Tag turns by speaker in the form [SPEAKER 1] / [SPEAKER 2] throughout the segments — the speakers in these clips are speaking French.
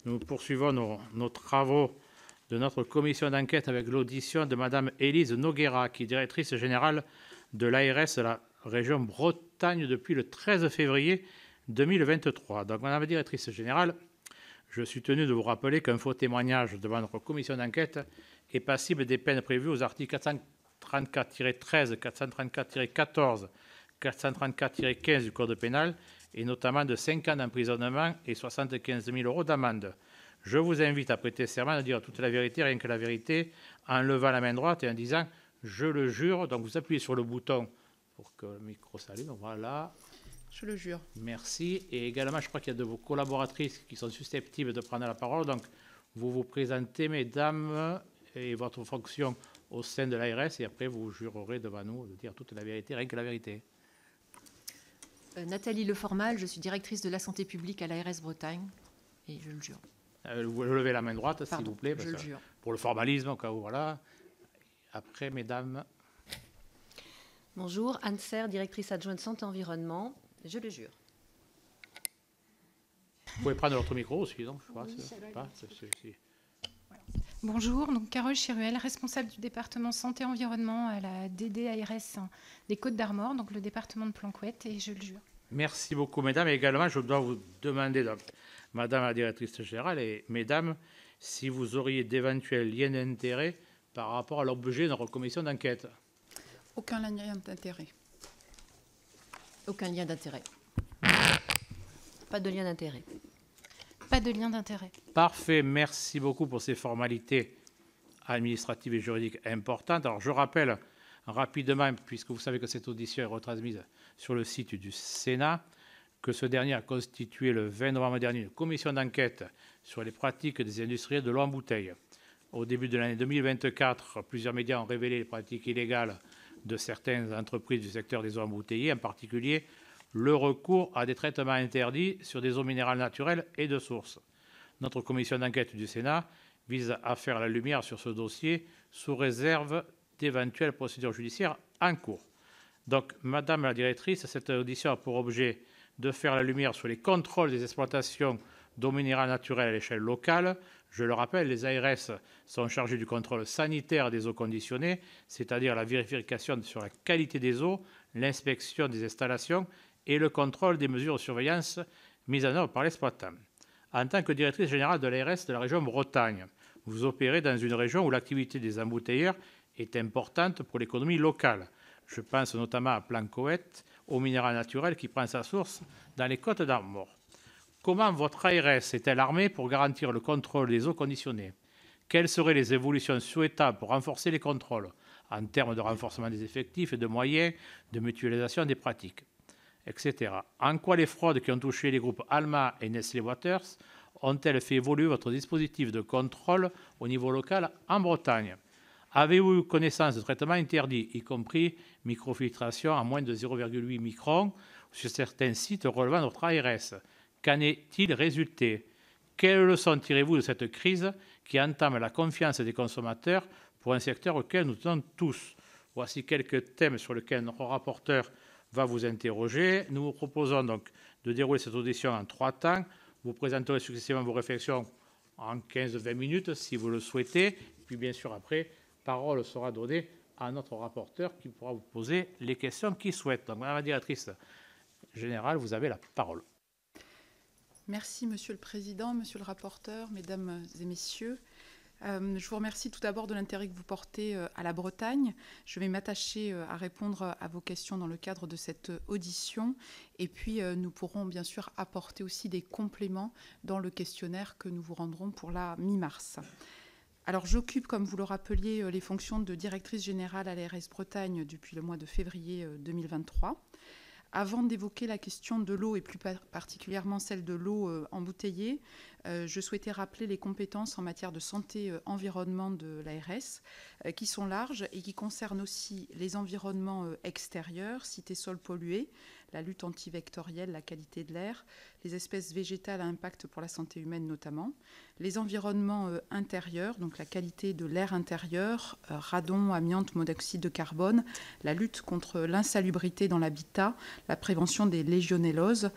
[SPEAKER 1] Nous poursuivons nos travaux de notre commission d'enquête avec l'audition de Mme Élise Noguera, qui est directrice générale de l'ARS de la région Bretagne depuis le 13 février 2023. Donc, Madame la directrice générale, je suis tenu de vous rappeler qu'un faux témoignage devant notre commission d'enquête est passible des peines prévues aux articles 434-13, 434-14, 434-15 du Code pénal, et notamment de 5 ans d'emprisonnement et 75 000 € d'amende. Je vous invite à prêter serment de dire toute la vérité, rien que la vérité, en levant la main droite et en disant « je le jure ». Donc vous appuyez sur le bouton pour que le micro s'allume. Voilà.
[SPEAKER 2] Je le jure.
[SPEAKER 1] Merci. Et également, je crois qu'il y a de vos collaboratrices qui sont susceptibles de prendre la parole. Donc vous vous présentez, mesdames, et votre fonction au sein de l'ARS, et après vous jurerez devant nous de dire toute la vérité, rien que la vérité.
[SPEAKER 3] Nathalie Leformal, je suis directrice de la santé publique à l'ARS Bretagne, et je le jure.
[SPEAKER 1] Vous levez la main droite, s'il vous plaît,
[SPEAKER 3] je le jure.
[SPEAKER 1] Pour le formalisme, au cas où, voilà. Après, mesdames.
[SPEAKER 4] Bonjour, Anne Serre, directrice adjointe santé environnement, je le jure.
[SPEAKER 1] Vous pouvez prendre votre micro aussi, donc je crois.
[SPEAKER 5] Oui, bonjour, donc Carole Chiruel, responsable du département santé environnement à la DDARS des Côtes d'Armor, donc le département de Planquette, et je le jure.
[SPEAKER 1] Merci beaucoup, mesdames. Et également, je dois vous demander, donc, madame la directrice générale et mesdames, si vous auriez d'éventuels liens d'intérêt par rapport à l'objet de notre commission d'enquête.
[SPEAKER 2] Aucun lien d'intérêt.
[SPEAKER 3] Aucun lien d'intérêt. Pas de lien d'intérêt.
[SPEAKER 5] Pas de lien d'intérêt.
[SPEAKER 1] Parfait, merci beaucoup pour ces formalités administratives et juridiques importantes. Alors, je rappelle rapidement, puisque vous savez que cette audition est retransmise sur le site du Sénat, que ce dernier a constitué le 20 novembre dernier une commission d'enquête sur les pratiques des industriels de l'eau en bouteille. Au début de l'année 2024, plusieurs médias ont révélé les pratiques illégales de certaines entreprises du secteur des eaux embouteillées, en particulier le recours à des traitements interdits sur des eaux minérales naturelles et de source. Notre commission d'enquête du Sénat vise à faire la lumière sur ce dossier sous réserve d'éventuelles procédures judiciaires en cours. Donc, Madame la directrice, cette audition a pour objet de faire la lumière sur les contrôles des exploitations d'eau minérale naturelle à l'échelle locale. Je le rappelle, les ARS sont chargés du contrôle sanitaire des eaux conditionnées, c'est-à-dire la vérification sur la qualité des eaux, l'inspection des installations et le contrôle des mesures de surveillance mises en œuvre par l'exploitant. En tant que directrice générale de l'ARS de la région Bretagne, vous opérez dans une région où l'activité des embouteilleurs est importante pour l'économie locale. Je pense notamment à Planquette, eau minérale naturelle qui prend sa source dans les Côtes d'Armor. Comment votre ARS est-elle armée pour garantir le contrôle des eaux conditionnées? Quelles seraient les évolutions souhaitables pour renforcer les contrôles en termes de renforcement des effectifs et de moyens, de mutualisation des pratiques, etc. En quoi les fraudes qui ont touché les groupes Alma et Nestlé Waters ont-elles fait évoluer votre dispositif de contrôle au niveau local en Bretagne? Avez-vous eu connaissance de traitements interdits, y compris microfiltration à moins de 0,8 microns sur certains sites relevant de notre ARS? Qu'en est-il résulté? Quelles leçons tirez-vous de cette crise qui entame la confiance des consommateurs pour un secteur auquel nous tenons tous? Voici quelques thèmes sur lesquels notre rapporteur va vous interroger. Nous vous proposons donc de dérouler cette audition en 3 temps. Vous présenterez successivement vos réflexions en 15-20 minutes si vous le souhaitez. Puis bien sûr après, parole sera donnée à notre rapporteur qui pourra vous poser les questions qu'il souhaite. Donc Madame la directrice générale, vous avez la parole.
[SPEAKER 2] Merci Monsieur le Président, Monsieur le rapporteur, Mesdames et Messieurs. Je vous remercie tout d'abord de l'intérêt que vous portez à la Bretagne. Je vais m'attacher à répondre à vos questions dans le cadre de cette audition. Et puis, nous pourrons bien sûr apporter aussi des compléments dans le questionnaire que nous vous rendrons pour la mi-mars. Alors, j'occupe, comme vous le rappeliez, les fonctions de directrice générale à l'ARS Bretagne depuis le mois de février 2023. Avant d'évoquer la question de l'eau et plus particulièrement celle de l'eau embouteillée, je souhaitais rappeler les compétences en matière de santé-environnement de l'ARS qui sont larges et qui concernent aussi les environnements extérieurs, cités sols pollués, la lutte antivectorielle, la qualité de l'air, les espèces végétales à impact pour la santé humaine notamment, les environnements intérieurs, donc la qualité de l'air intérieur, radon, amiante, monoxyde de carbone, la lutte contre l'insalubrité dans l'habitat, la prévention des légionelloses,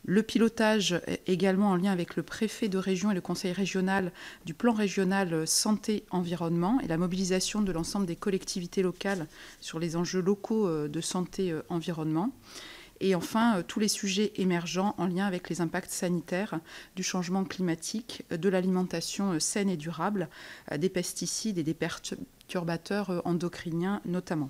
[SPEAKER 2] Le pilotage également en lien avec le préfet de région et le conseil régional du plan régional santé-environnement et la mobilisation de l'ensemble des collectivités locales sur les enjeux locaux de santé-environnement. Et enfin, tous les sujets émergents en lien avec les impacts sanitaires du changement climatique, de l'alimentation saine et durable, des pesticides et des perturbateurs endocriniens notamment.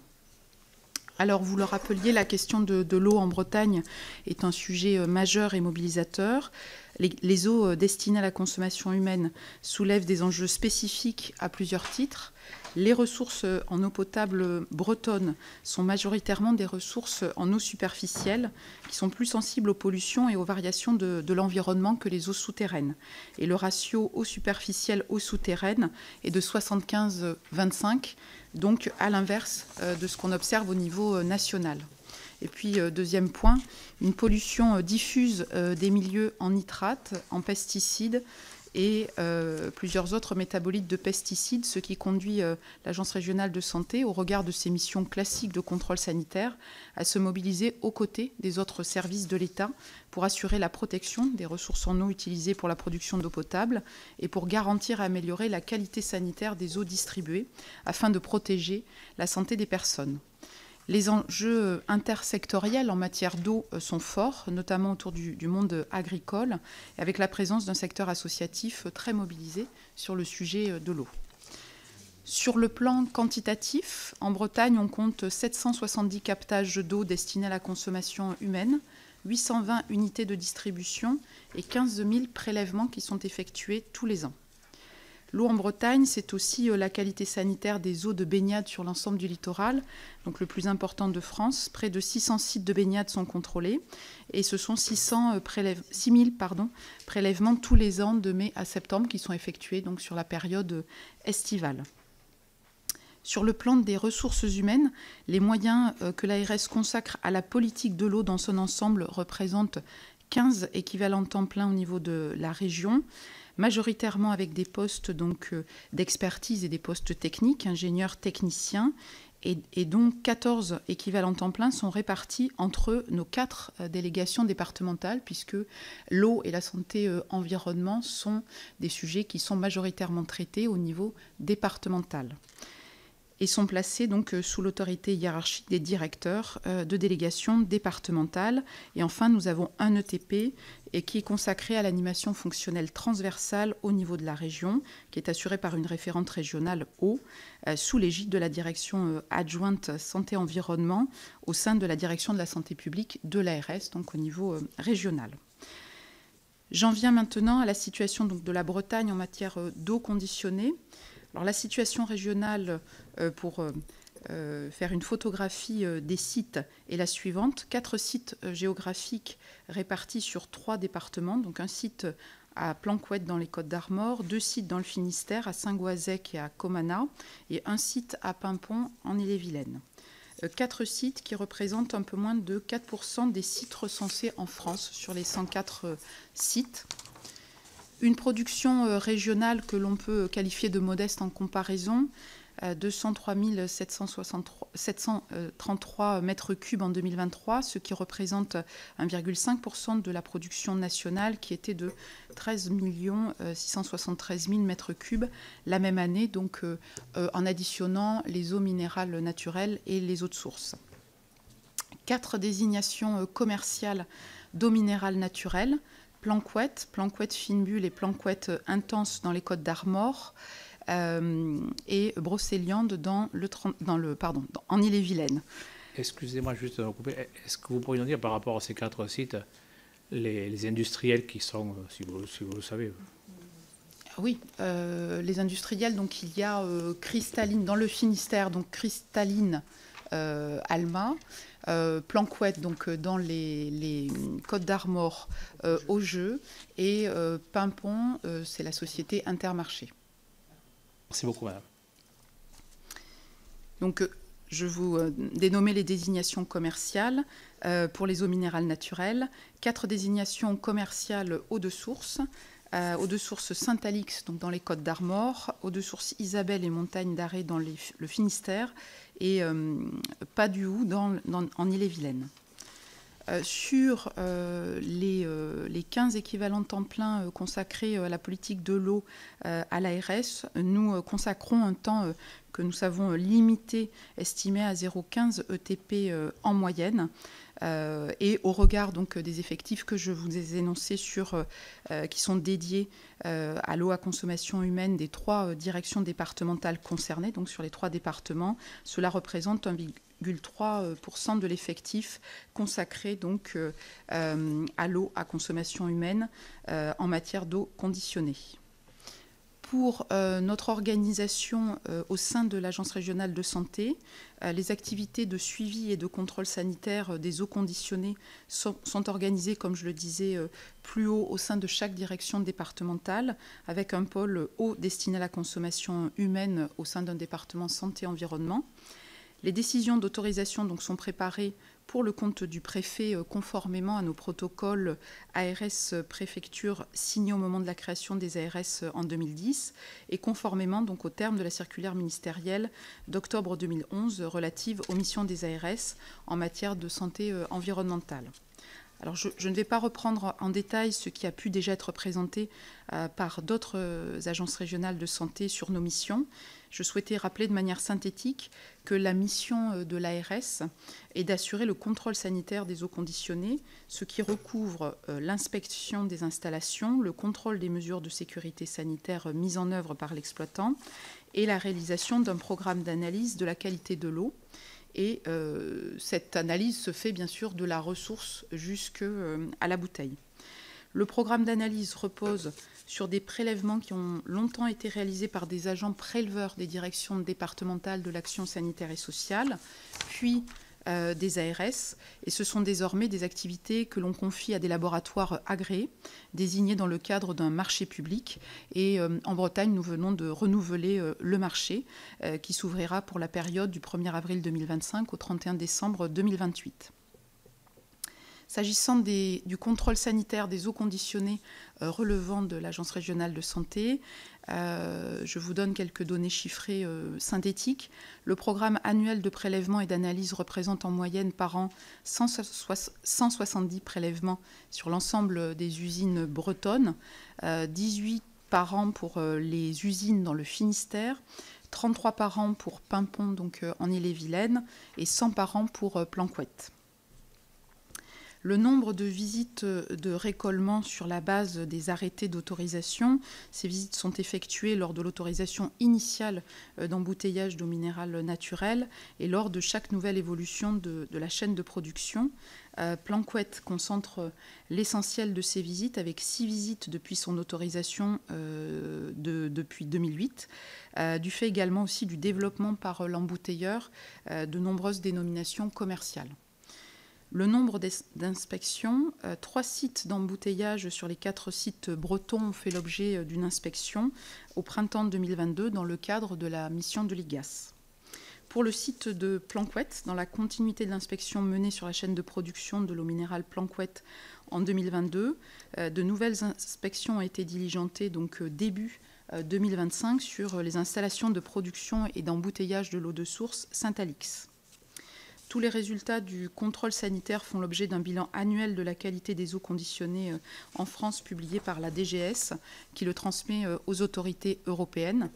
[SPEAKER 2] Alors, vous le rappeliez, la question de l'eau en Bretagne est un sujet majeur et mobilisateur. Les eaux destinées à la consommation humaine soulèvent des enjeux spécifiques à plusieurs titres. Les ressources en eau potable bretonne sont majoritairement des ressources en eau superficielle qui sont plus sensibles aux pollutions et aux variations de l'environnement que les eaux souterraines. Et le ratio eau superficielle, eau souterraine est de 75-25, donc à l'inverse de ce qu'on observe au niveau national. Et puis, deuxième point, une pollution diffuse des milieux en nitrates, en pesticides et plusieurs autres métabolites de pesticides, ce qui conduit l'Agence régionale de santé, au regard de ses missions classiques de contrôle sanitaire, à se mobiliser aux côtés des autres services de l'État pour assurer la protection des ressources en eau utilisées pour la production d'eau potable et pour garantir et améliorer la qualité sanitaire des eaux distribuées afin de protéger la santé des personnes. Les enjeux intersectoriels en matière d'eau sont forts, notamment autour du monde agricole, avec la présence d'un secteur associatif très mobilisé sur le sujet de l'eau. Sur le plan quantitatif, en Bretagne, on compte 770 captages d'eau destinés à la consommation humaine, 820 unités de distribution et 15 000 prélèvements qui sont effectués tous les ans. L'eau en Bretagne, c'est aussi la qualité sanitaire des eaux de baignade sur l'ensemble du littoral, donc le plus important de France. Près de 600 sites de baignade sont contrôlés et ce sont 6 000 prélèvements tous les ans de mai à septembre qui sont effectués donc, sur la période estivale. Sur le plan des ressources humaines, les moyens que l'ARS consacre à la politique de l'eau dans son ensemble représentent 15 équivalents temps plein au niveau de la région, majoritairement avec des postes d'expertise et des postes techniques, ingénieurs, techniciens, et dont 14 équivalents temps plein sont répartis entre nos 4 délégations départementales, puisque l'eau et la santé environnement sont des sujets qui sont majoritairement traités au niveau départemental et sont placés donc sous l'autorité hiérarchique des directeurs de délégations départementales. Et enfin, nous avons un ETP et qui est consacré à l'animation fonctionnelle transversale au niveau de la région, qui est assurée par une référente régionale eau, sous l'égide de la direction adjointe santé-environnement au sein de la direction de la santé publique de l'ARS, donc au niveau régional. J'en viens maintenant à la situation donc, de la Bretagne en matière d'eau conditionnée. Alors, la situation régionale, pour faire une photographie des sites, est la suivante. 4 sites géographiques répartis sur 3 départements. Donc un site à Planquette dans les Côtes-d'Armor, 2 sites dans le Finistère, à Saint-Goazec et à Comana, et un site à Paimpont en Ille-et-Vilaine. 4 sites qui représentent un peu moins de 4% des sites recensés en France sur les 104 sites. Une production régionale que l'on peut qualifier de modeste en comparaison, 203 733 mètres cubes en 2023, ce qui représente 1,5% de la production nationale qui était de 13 673 000 mètres cubes la même année, donc en additionnant les eaux minérales naturelles et les eaux de source. 4 désignations commerciales d'eau minérale naturelle, Planquette, Planquette fine bulle et Planquette intense dans les Côtes-d'Armor et Brocéliande en Ille-et-Vilaine.
[SPEAKER 1] Excusez-moi juste de vous couper. Est-ce que vous pourriez nous dire par rapport à ces 4 sites, les industriels qui sont, si vous le savez?
[SPEAKER 2] Oui, les industriels, donc il y a Cristalline dans le Finistère, donc Cristalline Alma, Planquette donc dans les Côtes-d'Armor au jeu et Paimpont, c'est la société Intermarché.
[SPEAKER 1] Merci beaucoup, madame.
[SPEAKER 2] Donc je vous dénommais les désignations commerciales pour les eaux minérales naturelles, 4 désignations commerciales eau de source. Eau de source Saint-Alix, donc dans les Côtes-d'Armor, eau de source Isabelle et Montagne d'Arrêt dans le Finistère, et Pas du Houx en Ille-et-Vilaine. Sur les 15 équivalents temps plein consacrés à la politique de l'eau à l'ARS, nous consacrons un temps que nous savons limité, estimé à 0,15 ETP en moyenne. Et au regard donc des effectifs que je vous ai énoncés qui sont dédiés à l'eau à consommation humaine des 3 directions départementales concernées, donc sur les 3 départements, cela représente 1,3% de l'effectif consacré donc à l'eau à consommation humaine en matière d'eau conditionnée. Pour notre organisation au sein de l'Agence régionale de santé, les activités de suivi et de contrôle sanitaire des eaux conditionnées sont organisées, comme je le disais plus haut, au sein de chaque direction départementale, avec un pôle eau destiné à la consommation humaine au sein d'un département santé-environnement. Les décisions d'autorisation donc sont préparées pour le compte du préfet conformément à nos protocoles ARS-préfecture signés au moment de la création des ARS en 2010 et conformément donc aux termes de la circulaire ministérielle d'octobre 2011 relative aux missions des ARS en matière de santé environnementale. Alors je ne vais pas reprendre en détail ce qui a pu déjà être présenté par d'autres agences régionales de santé sur nos missions. Je souhaitais rappeler de manière synthétique que la mission de l'ARS est d'assurer le contrôle sanitaire des eaux conditionnées, ce qui recouvre l'inspection des installations, le contrôle des mesures de sécurité sanitaire mises en œuvre par l'exploitant et la réalisation d'un programme d'analyse de la qualité de l'eau. Et cette analyse se fait bien sûr de la ressource jusqu'à la bouteille. Le programme d'analyse repose sur des prélèvements qui ont longtemps été réalisés par des agents préleveurs des directions départementales de l'action sanitaire et sociale, puis des ARS, et ce sont désormais des activités que l'on confie à des laboratoires agréés, désignés dans le cadre d'un marché public. Et en Bretagne, nous venons de renouveler le marché qui s'ouvrira pour la période du 1er avril 2025 au 31 décembre 2028. S'agissant du contrôle sanitaire des eaux conditionnées relevant de l'Agence régionale de santé, je vous donne quelques données chiffrées synthétiques. Le programme annuel de prélèvement et d'analyse représente en moyenne par an 170 prélèvements sur l'ensemble des usines bretonnes, 18 par an pour les usines dans le Finistère, 33 par an pour Pimpon, donc en Ille-et-Vilaine, et 100 par an pour Planquette. Le nombre de visites de récollement sur la base des arrêtés d'autorisation, ces visites sont effectuées lors de l'autorisation initiale d'embouteillage d'eau minérale naturelle et lors de chaque nouvelle évolution de la chaîne de production. Planquette concentre l'essentiel de ces visites avec 6 visites depuis son autorisation depuis 2008, du fait également aussi du développement par l'embouteilleur de nombreuses dénominations commerciales. Le nombre d'inspections, 3 sites d'embouteillage sur les 4 sites bretons ont fait l'objet d'une inspection au printemps 2022 dans le cadre de la mission de l'IGAS. Pour le site de Planquette, dans la continuité de l'inspection menée sur la chaîne de production de l'eau minérale Planquette en 2022, de nouvelles inspections ont été diligentées donc début 2025 sur les installations de production et d'embouteillage de l'eau de source Saint-Alix. Tous les résultats du contrôle sanitaire font l'objet d'un bilan annuel de la qualité des eaux conditionnées en France publié par la DGS, qui le transmet aux autorités européennes.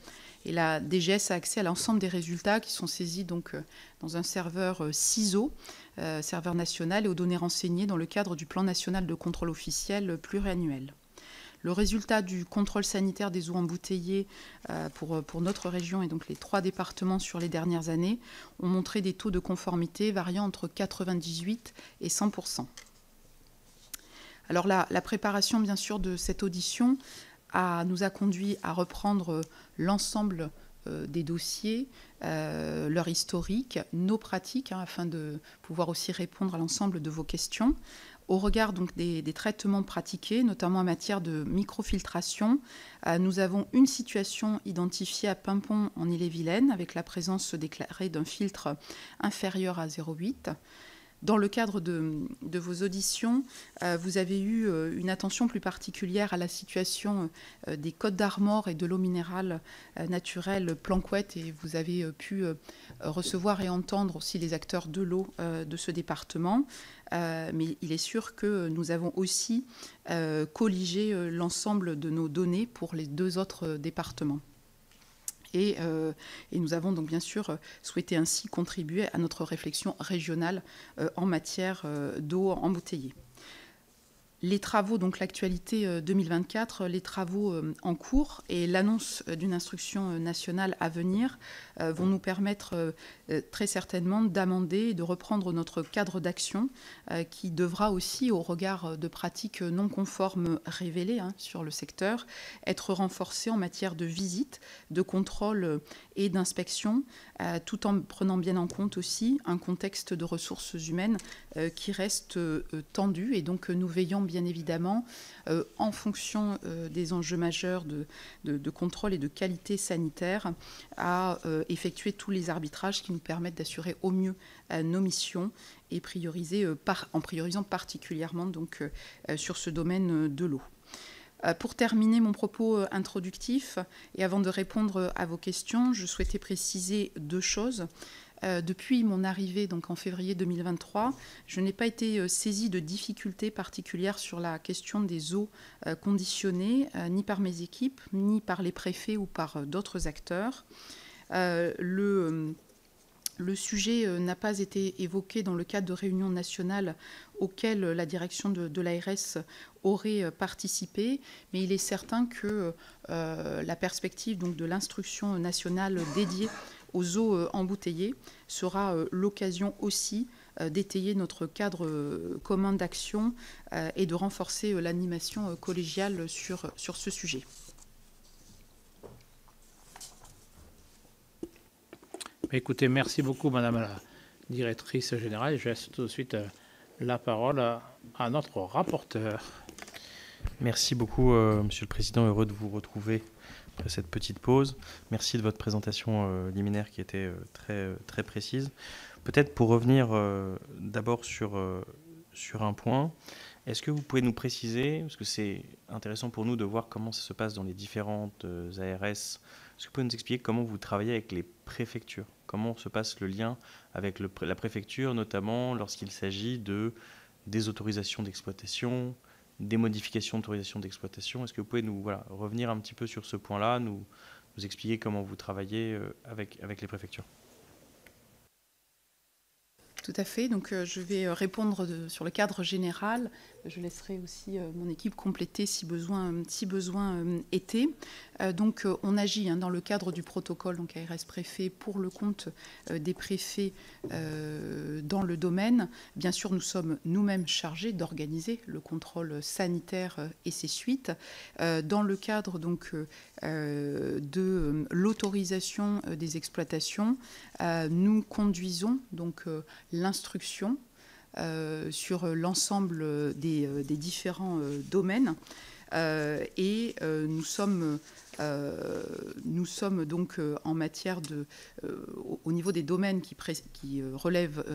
[SPEAKER 2] Et la DGS a accès à l'ensemble des résultats qui sont saisis donc dans un serveur CISO, serveur national, et aux données renseignées dans le cadre du plan national de contrôle officiel pluriannuel. Le résultat du contrôle sanitaire des eaux embouteillées pour notre région et donc les 3 départements sur les dernières années ont montré des taux de conformité variant entre 98 et 100%. Alors la préparation bien sûr de cette audition nous a conduit à reprendre l'ensemble des dossiers, leur historique, nos pratiques, afin de pouvoir aussi répondre à l'ensemble de vos questions. Au regard donc des traitements pratiqués, notamment en matière de microfiltration, nous avons une situation identifiée à Pimpon en Ille-et-Vilaine avec la présence déclarée d'un filtre inférieur à 0,8. Dans le cadre de vos auditions, vous avez eu une attention plus particulière à la situation des Côtes d'Armor et de l'eau minérale naturelle Planquette, et vous avez pu recevoir et entendre aussi les acteurs de l'eau de ce département. Mais il est sûr que nous avons aussi colligé l'ensemble de nos données pour les 2 autres départements. Et nous avons donc bien sûr souhaité ainsi contribuer à notre réflexion régionale en matière d'eau embouteillée. Les travaux, donc l'actualité 2024, les travaux en cours et l'annonce d'une instruction nationale à venir vont nous permettre très certainement d'amender et de reprendre notre cadre d'action qui devra aussi, au regard de pratiques non conformes révélées sur le secteur, être renforcé en matière de visite, de contrôle et d'inspection, tout en prenant bien en compte aussi un contexte de ressources humaines qui reste tendu. Et donc nous veillons bien évidemment, en fonction des enjeux majeurs de contrôle et de qualité sanitaire, à effectuer tous les arbitrages qui nous permettent d'assurer au mieux nos missions et en priorisant particulièrement donc, sur ce domaine de l'eau. Pour terminer mon propos introductif et avant de répondre à vos questions, je souhaitais préciser 2 choses. Depuis mon arrivée donc en février 2023, je n'ai pas été saisie de difficultés particulières sur la question des eaux conditionnées, ni par mes équipes, ni par les préfets ou par d'autres acteurs. Le sujet n'a pas été évoqué dans le cadre de réunions nationales auxquelles la direction de l'ARS aurait participé, mais il est certain que la perspective donc, de l'instruction nationale dédiée aux eaux embouteillées sera l'occasion aussi d'étayer notre cadre commun d'action et de renforcer l'animation collégiale sur ce sujet.
[SPEAKER 1] Écoutez, merci beaucoup, Madame la Directrice Générale. Je laisse tout de suite la parole à notre rapporteur.
[SPEAKER 6] Merci beaucoup, Monsieur le Président. Heureux de vous retrouver après cette petite pause. Merci de votre présentation liminaire qui était très précise. Peut-être pour revenir d'abord sur un point, est-ce que vous pouvez nous préciser, parce que c'est intéressant pour nous de voir comment ça se passe dans les différentes ARS, est-ce que vous pouvez nous expliquer comment vous travaillez avec les préfectures? Comment se passe le lien avec la préfecture, notamment lorsqu'il s'agit des autorisations d'exploitation, des modifications d'autorisation d'exploitation? Est-ce que vous pouvez nous revenir un petit peu sur ce point-là, nous expliquer comment vous travaillez avec les préfectures?
[SPEAKER 2] Tout à fait. Donc, je vais répondre sur le cadre général. Je laisserai aussi mon équipe compléter si besoin était. Donc, on agit dans le cadre du protocole donc ARS préfet pour le compte des préfets dans le domaine. Bien sûr, nous sommes nous-mêmes chargés d'organiser le contrôle sanitaire et ses suites. Dans le cadre donc de l'autorisation des exploitations, nous conduisons donc l'instruction sur l'ensemble des différents domaines et nous sommes donc en matière au niveau des domaines qui relèvent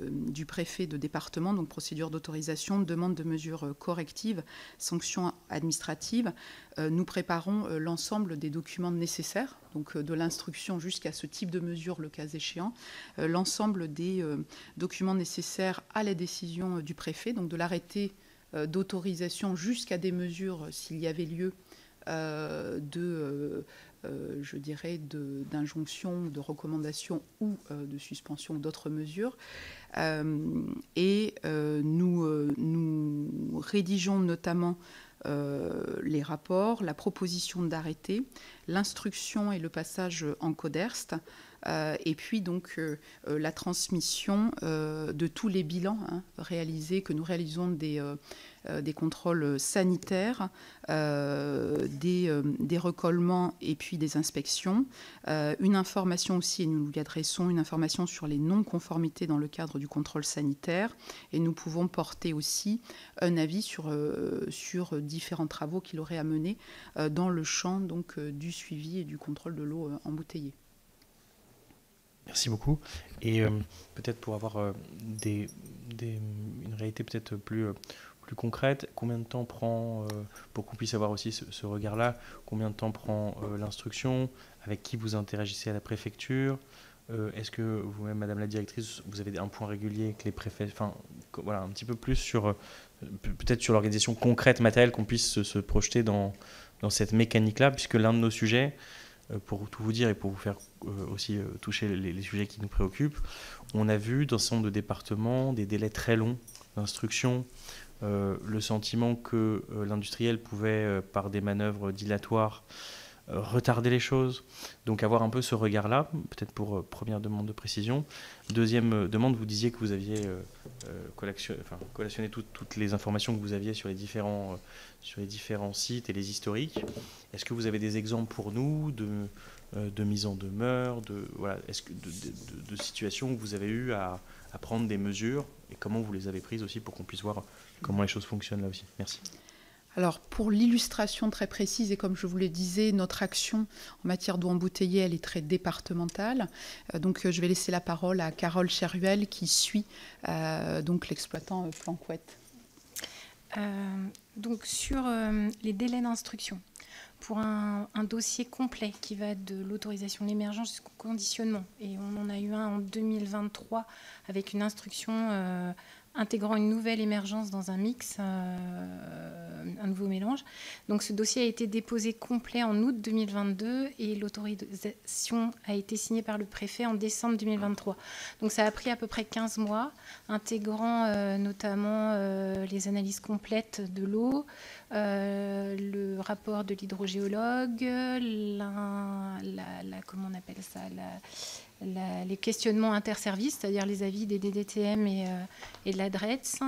[SPEAKER 2] du préfet de département, donc procédure d'autorisation, demande de mesures correctives, sanctions administratives. Nous préparons l'ensemble des documents nécessaires, donc de l'instruction jusqu'à ce type de mesure, le cas échéant, l'ensemble des documents nécessaires à la décision du préfet, donc de l'arrêté d'autorisation jusqu'à des mesures s'il y avait lieu d'injonction, de recommandation ou de suspension d'autres mesures. Et nous rédigeons notamment les rapports, la proposition d'arrêté, l'instruction et le passage en CODERST, et puis donc la transmission de tous les bilans réalisés, que nous réalisons des contrôles sanitaires, des recollements et puis des inspections. Une information aussi, et nous lui adressons une information sur les non-conformités dans le cadre du contrôle sanitaire, et nous pouvons porter aussi un avis sur différents travaux qu'il aurait à mener dans le champ donc, du suivi et du contrôle de l'eau embouteillée.
[SPEAKER 6] Merci beaucoup. Et peut-être pour avoir des une réalité peut-être plus concrète. Combien de temps prend, pour qu'on puisse avoir aussi ce regard-là, combien de temps prend l'instruction? Avec qui vous interagissez à la préfecture? Est-ce que vous-même, Madame la Directrice, vous avez un point régulier avec les préfets? Enfin, voilà, un petit peu plus sur peut-être sur l'organisation concrète, matérielle, qu'on puisse se projeter dans cette mécanique-là, puisque l'un de nos sujets, pour tout vous dire et pour vous faire aussi toucher les sujets qui nous préoccupent, on a vu dans ce certain nombre de départements des délais très longs d'instruction, le sentiment que l'industriel pouvait, par des manœuvres dilatoires, retarder les choses. Donc avoir un peu ce regard-là, peut-être pour première demande de précision. Deuxième demande, vous disiez que vous aviez collationné toutes les informations que vous aviez sur les différents sites et les historiques. Est-ce que vous avez des exemples pour nous de mise en demeure, de situations où vous avez eu à prendre des mesures et comment vous les avez prises aussi pour qu'on puisse voir comment les choses fonctionnent là aussi? Merci.
[SPEAKER 2] Alors, pour l'illustration très précise, et comme je vous le disais, notre action en matière d'eau embouteillée, elle est très départementale. Donc, je vais laisser la parole à Carole Cheruel qui suit donc l'exploitant Planquette.
[SPEAKER 5] Donc, sur les délais d'instruction, pour un dossier complet qui va de l'autorisation de l'émergence jusqu'au conditionnement, et on en a eu un en 2023 avec une instruction intégrant une nouvelle émergence dans un mix, un nouveau mélange. Donc ce dossier a été déposé complet en août 2022 et l'autorisation a été signée par le préfet en décembre 2023. Donc ça a pris à peu près 15 mois, intégrant notamment les analyses complètes de l'eau, le rapport de l'hydrogéologue, comment on appelle ça, les questionnements interservices, c'est-à-dire les avis des DDTM et de la DRETS,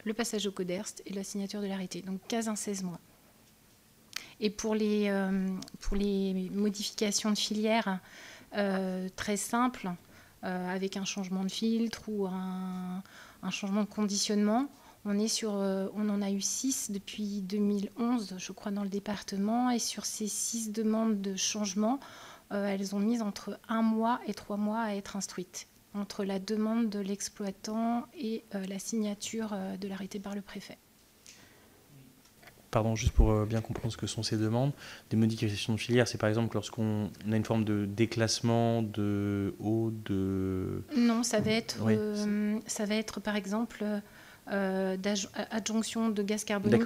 [SPEAKER 5] le passage au CODERST et la signature de l'arrêté. Donc 15 à 16 mois. Et pour les modifications de filière très simples, avec un changement de filtre ou un changement de conditionnement, on en a eu 6 depuis 2011, je crois, dans le département. Et sur ces 6 demandes de changement, elles ont mis entre 1 mois et 3 mois à être instruites, entre la demande de l'exploitant et la signature de l'arrêté par le préfet.
[SPEAKER 6] Pardon, juste pour bien comprendre ce que sont ces demandes, des modifications de filière, c'est par exemple lorsqu'on a une forme de déclassement de eau, de...
[SPEAKER 5] Non, ça va être par exemple adjonction de gaz carbonique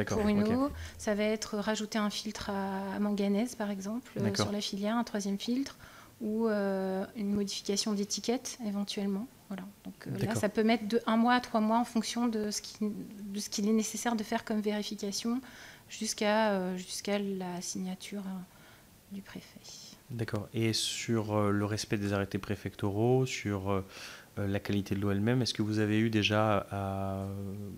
[SPEAKER 5] pour une eau. Ça va être rajouter un filtre à manganèse, par exemple, sur la filière, un 3e filtre, ou une modification d'étiquette, éventuellement. Voilà. Donc là, ça peut mettre de 1 mois à 3 mois en fonction de ce qu'il est nécessaire de faire comme vérification jusqu'à la signature du préfet.
[SPEAKER 6] D'accord. Et sur le respect des arrêtés préfectoraux, sur la qualité de l'eau elle-même, est-ce que vous avez eu déjà à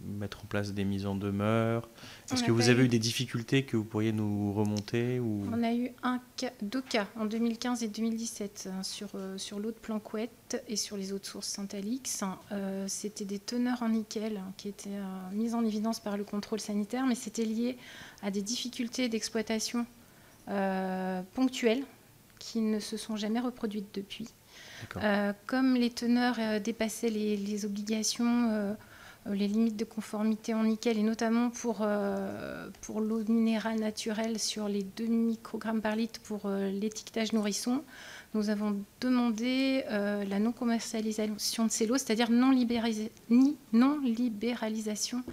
[SPEAKER 6] mettre en place des mises en demeure? Est-ce que vous avez eu des difficultés que vous pourriez nous remonter ou...
[SPEAKER 5] On a eu 2 cas en 2015 et 2017 sur l'eau de Planquette et sur les eaux de source Saint-Alix. C'était des teneurs en nickel qui étaient mises en évidence par le contrôle sanitaire, mais c'était lié à des difficultés d'exploitation ponctuelles qui ne se sont jamais reproduites depuis. Comme les teneurs dépassaient les obligations, les limites de conformité en nickel, et notamment pour l'eau minérale naturelle sur les 2 microgrammes par litre pour l'étiquetage nourrisson, nous avons demandé la non-commercialisation de ces lots, c'est-à-dire non-libéralisation.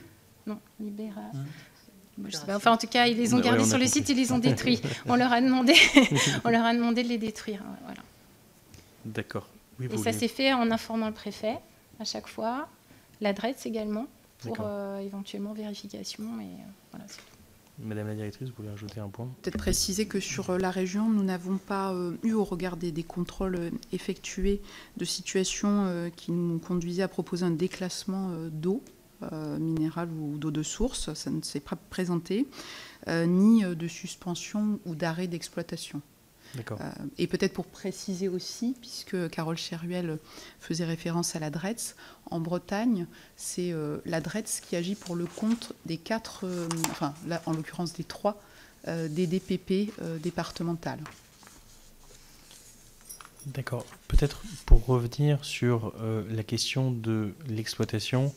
[SPEAKER 5] Je sais pas. Enfin, en tout cas, ils les ont gardés sur le site, ils les ont détruits. On leur a demandé de les détruire. Voilà.
[SPEAKER 6] D'accord. Oui,
[SPEAKER 5] et ça s'est fait en informant le préfet à chaque fois, l'adresse également, pour éventuellement vérification. Et, voilà, c'est tout.
[SPEAKER 6] Madame la Directrice, vous voulez ajouter un point?
[SPEAKER 2] Peut-être préciser que sur la région, nous n'avons pas eu, au regard des contrôles effectués, de situations qui nous conduisaient à proposer un déclassement d'eau minérale ou d'eau de source. Ça ne s'est pas présenté, ni de suspension ou d'arrêt d'exploitation. Et peut-être pour préciser aussi, puisque Carole Cheruel faisait référence à la DRETS, en Bretagne, c'est la DRETS qui agit pour le compte des 4, là, en l'occurrence des 3 DDPP départementales.
[SPEAKER 6] D'accord. Peut-être pour revenir sur la question de l'exploitation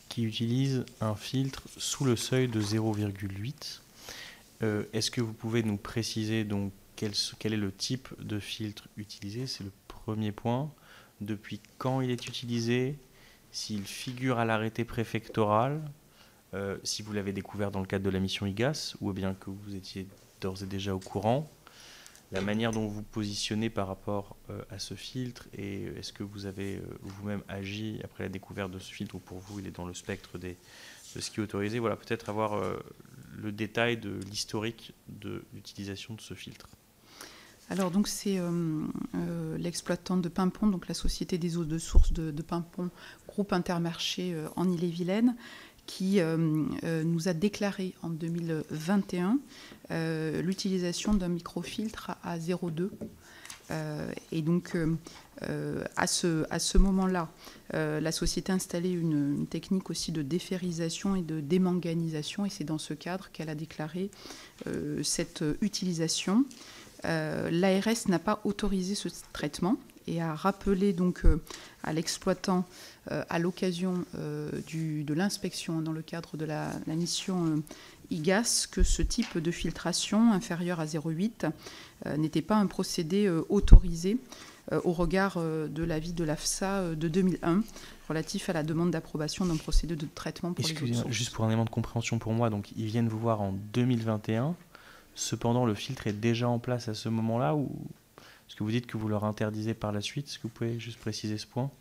[SPEAKER 6] qui utilise un filtre sous le seuil de 0,8. Est-ce que vous pouvez nous préciser donc quel est le type de filtre utilisé? C'est le premier point. Depuis quand il est utilisé? S'il figure à l'arrêté préfectoral? Si vous l'avez découvert dans le cadre de la mission IGAS, ou bien que vous étiez d'ores et déjà au courant, la manière dont vous vous positionnez par rapport à ce filtre, et est-ce que vous avez vous-même agi après la découverte de ce filtre, ou pour vous il est dans le spectre de ce qui est autorisé? Voilà, peut-être avoir le détail de l'historique de l'utilisation de ce filtre.
[SPEAKER 2] Alors donc c'est l'exploitant de Paimpont, donc la Société des eaux de source de Paimpont, groupe Intermarché en Ille-et-Vilaine, qui nous a déclaré en 2021 l'utilisation d'un microfiltre à 0,2. Et donc à ce moment-là, la société a installé une technique aussi de déferrisation et de démanganisation, et c'est dans ce cadre qu'elle a déclaré cette utilisation. L'ARS n'a pas autorisé ce traitement et a rappelé donc à l'exploitant à l'occasion de l'inspection dans le cadre de la mission IGAS que ce type de filtration inférieure à 0,8 n'était pas un procédé autorisé au regard de l'avis de l'AFSA de 2001 relatif à la demande d'approbation d'un procédé de traitement pour les eaux de source.
[SPEAKER 6] Juste pour un élément de compréhension pour moi, donc ils viennent vous voir en 2021. Cependant, le filtre est déjà en place à ce moment-là, ou est-ce que vous dites que vous leur interdisez par la suite? Est-ce que vous pouvez juste préciser ce point?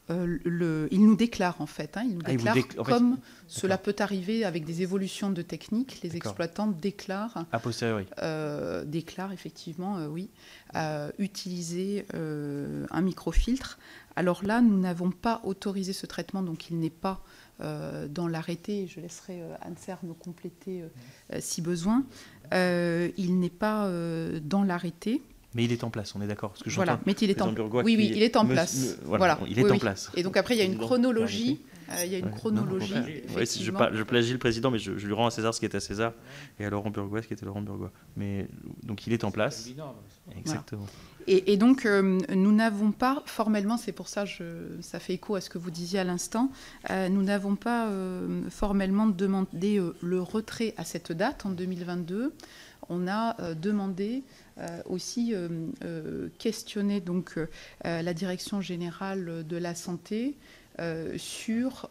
[SPEAKER 2] Il nous déclare en fait, il nous déclare comme cela peut arriver avec des évolutions de technique, les exploitants déclarent
[SPEAKER 6] a posteriori.
[SPEAKER 2] Déclarent effectivement, oui, utiliser un microfiltre. Alors là, nous n'avons pas autorisé ce traitement, donc il n'est pas dans l'arrêté. Je laisserai Anne-Serre me compléter si besoin. Il n'est pas dans l'arrêté.
[SPEAKER 6] Mais il est en place, on est d'accord.
[SPEAKER 2] Voilà, mais il est en place. Oui, il est en place.
[SPEAKER 6] Voilà, il est en place.
[SPEAKER 2] Et donc après, il y a une chronologie.
[SPEAKER 6] Je plagie le président, mais je lui rends à César ce qui est à César, et à Laurent Burgois ce qui était Laurent Burgois. Mais donc il est en place. Exactement.
[SPEAKER 2] Voilà. Et donc nous n'avons pas formellement, c'est pour ça ça fait écho à ce que vous disiez à l'instant, nous n'avons pas formellement demandé le retrait à cette date en 2022. On a demandé aussi questionner donc la direction générale de la santé sur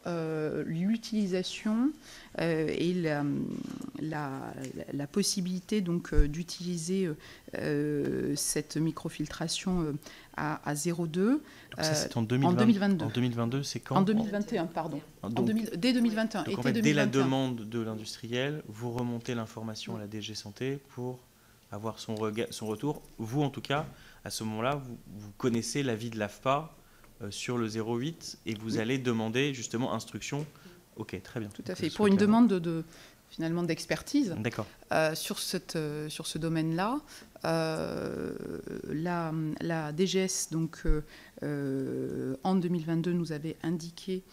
[SPEAKER 2] l'utilisation et la possibilité donc d'utiliser cette microfiltration à 0,2.
[SPEAKER 6] Donc ça, c'est en
[SPEAKER 2] 2022.
[SPEAKER 6] En 2022, c'est quand?
[SPEAKER 2] En 2021, pardon. Dès 2021.
[SPEAKER 6] Donc en fait, dès la demande de l'industriel, vous remontez l'information à la DG Santé pour avoir son retour. Vous, en tout cas, à ce moment-là, vous connaissez l'avis de l'AFPA sur le 0,8 et vous allez demander justement instruction. Ok, très bien.
[SPEAKER 2] Tout à fait. Pour une demande finalement d'expertise.
[SPEAKER 6] D'accord.
[SPEAKER 2] Sur ce domaine-là, la DGS donc en 2022 nous avait indiqué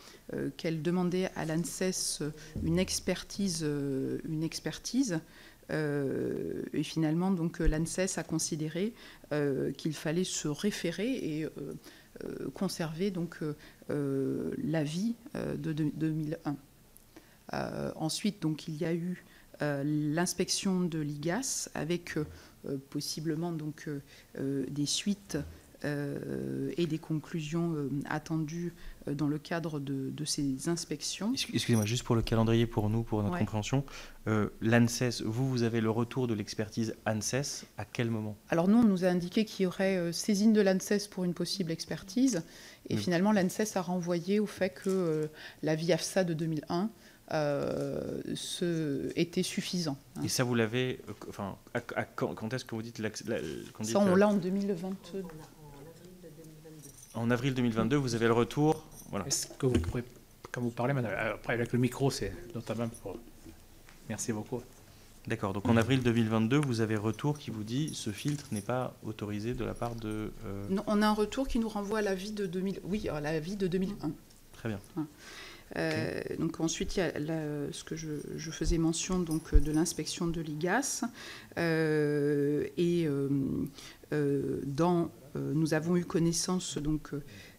[SPEAKER 2] qu'elle demandait à l'ANSES une expertise. Et finalement, donc l'ANSES a considéré qu'il fallait se référer et conserver donc l'avis de 2001. Ensuite, donc il y a eu l'inspection de l'IGAS avec possiblement donc des suites et des conclusions attendues dans le cadre de ces inspections.
[SPEAKER 6] Excusez-moi, juste pour le calendrier, pour nous, pour notre compréhension, l'ANSES, vous avez le retour de l'expertise ANSES à quel moment?
[SPEAKER 2] Alors nous, on nous a indiqué qu'il y aurait saisine de l'ANSES pour une possible expertise, et finalement l'ANSES a renvoyé au fait que l'avis AFSA de 2001 était suffisant.
[SPEAKER 6] Et ça, vous l'avez... quand est-ce que vous dites...
[SPEAKER 2] Ça, on l'a en 2022.
[SPEAKER 6] En avril 2022, vous avez le retour. Voilà.
[SPEAKER 1] Est-ce que vous pourrez, quand vous parlez, madame, après avec le micro, c'est notamment pour... Merci beaucoup.
[SPEAKER 6] D'accord, donc en avril 2022, vous avez retour qui vous dit ce filtre n'est pas autorisé de la part de...
[SPEAKER 2] Non, on a un retour qui nous renvoie à l'avis de 2000. Oui, à l'avis de 2001.
[SPEAKER 6] Très bien.
[SPEAKER 2] Okay. Donc ensuite, il y a ce que je faisais mention donc, de l'inspection de l'IGAS. Dans nous avons eu connaissance donc,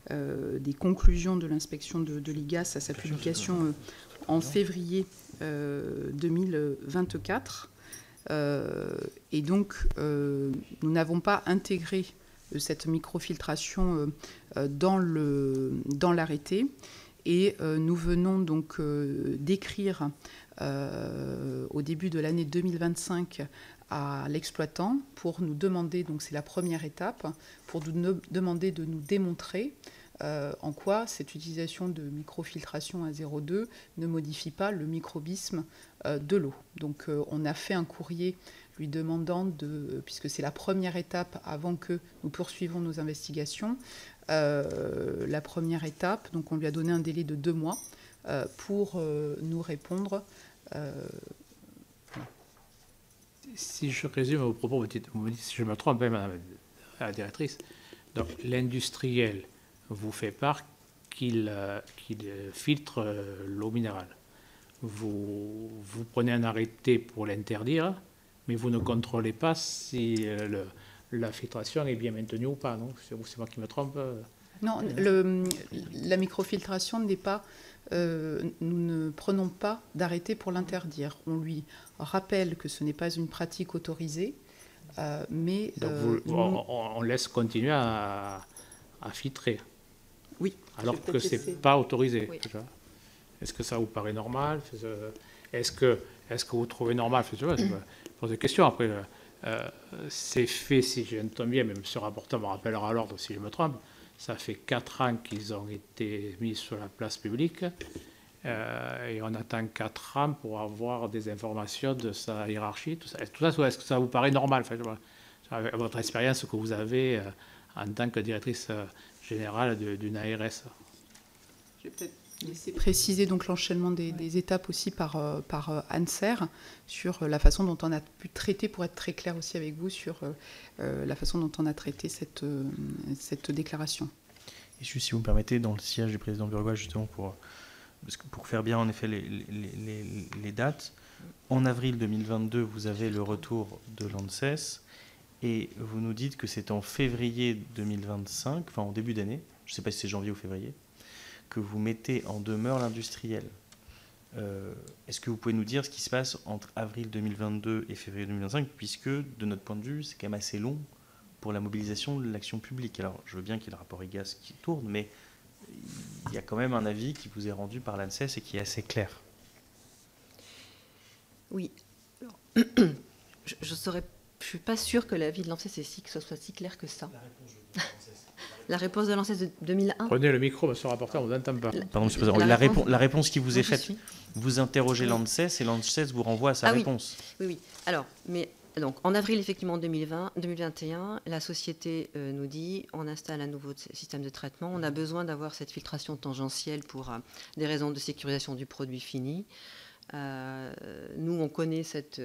[SPEAKER 2] des conclusions de l'inspection de l'IGAS à sa publication en février 2024. Et donc, nous n'avons pas intégré cette microfiltration dans l'arrêté. Et nous venons donc d'écrire au début de l'année 2025 à l'exploitant pour nous demander, donc c'est la première étape, pour nous demander de nous démontrer en quoi cette utilisation de microfiltration à 0,2 ne modifie pas le microbisme de l'eau. Donc on a fait un courrier lui demandant, puisque c'est la première étape avant que nous poursuivons nos investigations, la première étape, donc on lui a donné un délai de 2 mois pour nous répondre.
[SPEAKER 1] Si je résume vos propos, vous me dites si je me trompe, Madame la directrice, donc l'industriel vous fait part qu'il filtre l'eau minérale. Vous prenez un arrêté pour l'interdire, mais vous ne contrôlez pas si la filtration est bien maintenue ou pas, non? C'est moi qui me trompe?
[SPEAKER 2] Non, la microfiltration n'est pas... nous ne prenons pas d'arrêté pour l'interdire. On lui rappelle que ce n'est pas une pratique autorisée, mais...
[SPEAKER 1] Donc on laisse continuer à filtrer.
[SPEAKER 2] Oui.
[SPEAKER 1] Alors que ce n'est pas autorisé.
[SPEAKER 3] Oui.
[SPEAKER 1] Est-ce que ça vous paraît normal? Est-ce que vous trouvez normal? Je pose des questions. Après, c'est fait, si j'entends bien, mais M. le rapporteur me rappellera à l'ordre si je me trompe, ça fait 4 ans qu'ils ont été mis sur la place publique et on attend 4 ans pour avoir des informations de sa hiérarchie. Tout ça, est-ce que ça vous paraît normal? Votre expérience que vous avez en tant que directrice générale d'une ARS.
[SPEAKER 2] Je vais peut-être laisser préciser donc l'enchaînement des étapes aussi par Anser sur la façon dont on a pu traiter, pour être très clair aussi avec vous, sur la façon dont on a traité cette déclaration.
[SPEAKER 6] Et juste si vous me permettez, dans le sillage du président Burgois, justement pour faire bien en effet les dates, en avril 2022, vous avez le retour de l'ANSES et vous nous dites que c'est en février 2025, enfin en début d'année, je ne sais pas si c'est janvier ou février, que vous mettez en demeure l'industriel. Est-ce que vous pouvez nous dire ce qui se passe entre avril 2022 et février 2025, puisque de notre point de vue, c'est quand même assez long pour la mobilisation de l'action publique. Alors, je veux bien qu'il y ait le rapport IGAS qui tourne, mais il y a quand même un avis qui vous est rendu par l'ANSES et qui est assez clair.
[SPEAKER 4] Oui. Alors, je ne suis pas sûre que l'avis de l'ANSES soit si clair que ça. La réponse de l'ANSES de 2001.
[SPEAKER 1] Prenez le micro, monsieur le rapporteur, on ne vous entend pas.
[SPEAKER 6] Pardon, monsieur le président. La réponse qui vous est faite, vous interrogez l'ANSES et l'ANSES vous renvoie à sa réponse.
[SPEAKER 4] Oui. Alors, mais donc, en avril, effectivement, 2021, la société nous dit on installe un nouveau système de traitement. On a besoin d'avoir cette filtration tangentielle pour des raisons de sécurisation du produit fini. Nous, on connaît cette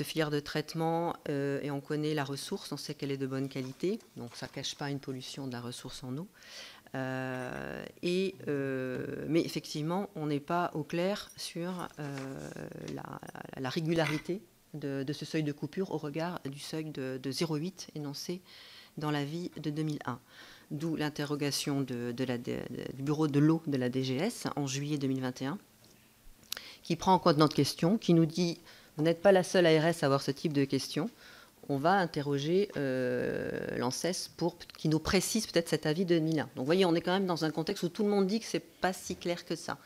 [SPEAKER 4] filière de traitement et on connaît la ressource, on sait qu'elle est de bonne qualité, donc ça ne cache pas une pollution de la ressource en eau. Mais effectivement, on n'est pas au clair sur la régularité de ce seuil de coupure au regard du seuil de 0,8 énoncé dans l'avis de 2001. D'où l'interrogation du bureau de l'eau de la DGS en juillet 2021, qui prend en compte notre question, qui nous dit « Vous n'êtes pas la seule ARS à avoir ce type de questions. On va interroger l'ANSES pour qu'il nous précise peut-être cet avis de 2001. » Donc vous voyez, on est quand même dans un contexte où tout le monde dit que ce n'est pas si clair que ça.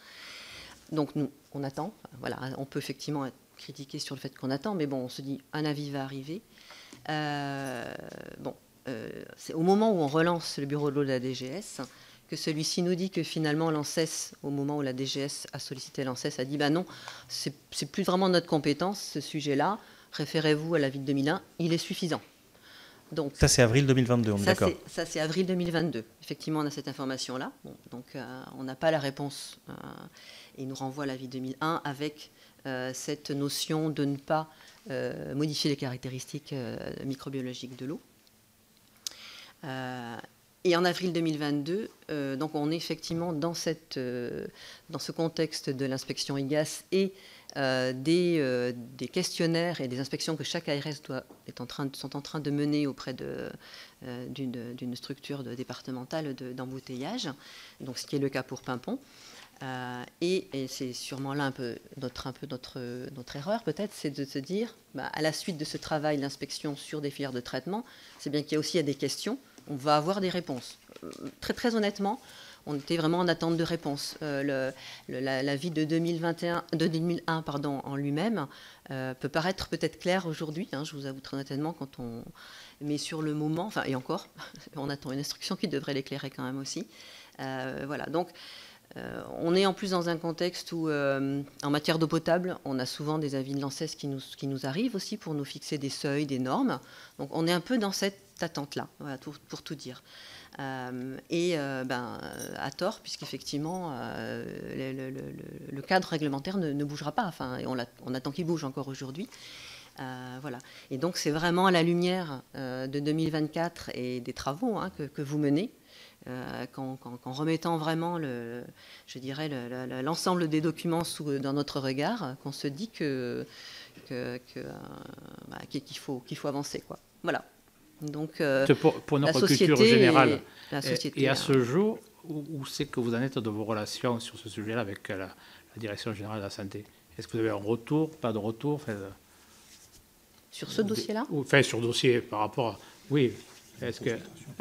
[SPEAKER 4] Donc nous, on attend. Voilà, on peut effectivement être critiqué sur le fait qu'on attend, mais bon, on se dit un avis va arriver. C'est au moment où on relance le bureau de l'eau de la DGS que celui-ci nous dit que finalement l'ANSES, au moment où la DGS a sollicité l'ANSES, a dit bah non, c'est plus vraiment notre compétence, ce sujet-là, référez-vous à l'avis de 2001, il est suffisant. Donc,
[SPEAKER 6] ça c'est avril 2022, on est d'accord?
[SPEAKER 4] Ça c'est avril 2022. Effectivement, on a cette information-là. Bon, donc on n'a pas la réponse et il nous renvoie à l'avis 2001 avec cette notion de ne pas modifier les caractéristiques microbiologiques de l'eau. Et en avril 2022, donc on est effectivement dans ce contexte de l'inspection IGAS et des questionnaires et des inspections que chaque ARS sont en train de mener auprès d'une structure départementale d'embouteillage, donc ce qui est le cas pour Pimpon. Et c'est sûrement là notre erreur peut-être, c'est de se dire, à la suite de ce travail d'inspection sur des filières de traitement, c'est bien qu'il y a aussi des questions, on va avoir des réponses. Très, très honnêtement, on était vraiment en attente de réponses. L'avis de 2001 en lui-même peut paraître peut-être clair aujourd'hui, je vous avoue très honnêtement, mais sur le moment, enfin, et encore, on attend une instruction qui devrait l'éclairer quand même aussi. Voilà, donc on est en plus dans un contexte où, en matière d'eau potable, on a souvent des avis de l'ANSES qui nous arrivent aussi pour nous fixer des seuils, des normes. Donc on est un peu dans cette attente-là, voilà, pour tout dire. À tort, puisqu'effectivement, le cadre réglementaire ne bougera pas. Enfin, on attend qu'il bouge encore aujourd'hui. Voilà. Et donc, c'est vraiment à la lumière de 2024 et des travaux que vous menez, qu'en remettant vraiment, l'ensemble des documents dans notre regard, qu'on se dit qu'il faut avancer, quoi. Voilà. Donc,
[SPEAKER 1] pour notre culture générale,
[SPEAKER 4] la société,
[SPEAKER 1] et à ce jour, où c'est que vous en êtes de vos relations sur ce sujet-là avec la Direction générale de la santé? Est-ce que vous avez un retour, pas de retour,
[SPEAKER 4] sur ce dossier-là?
[SPEAKER 1] Enfin, sur le dossier par rapport à... Oui,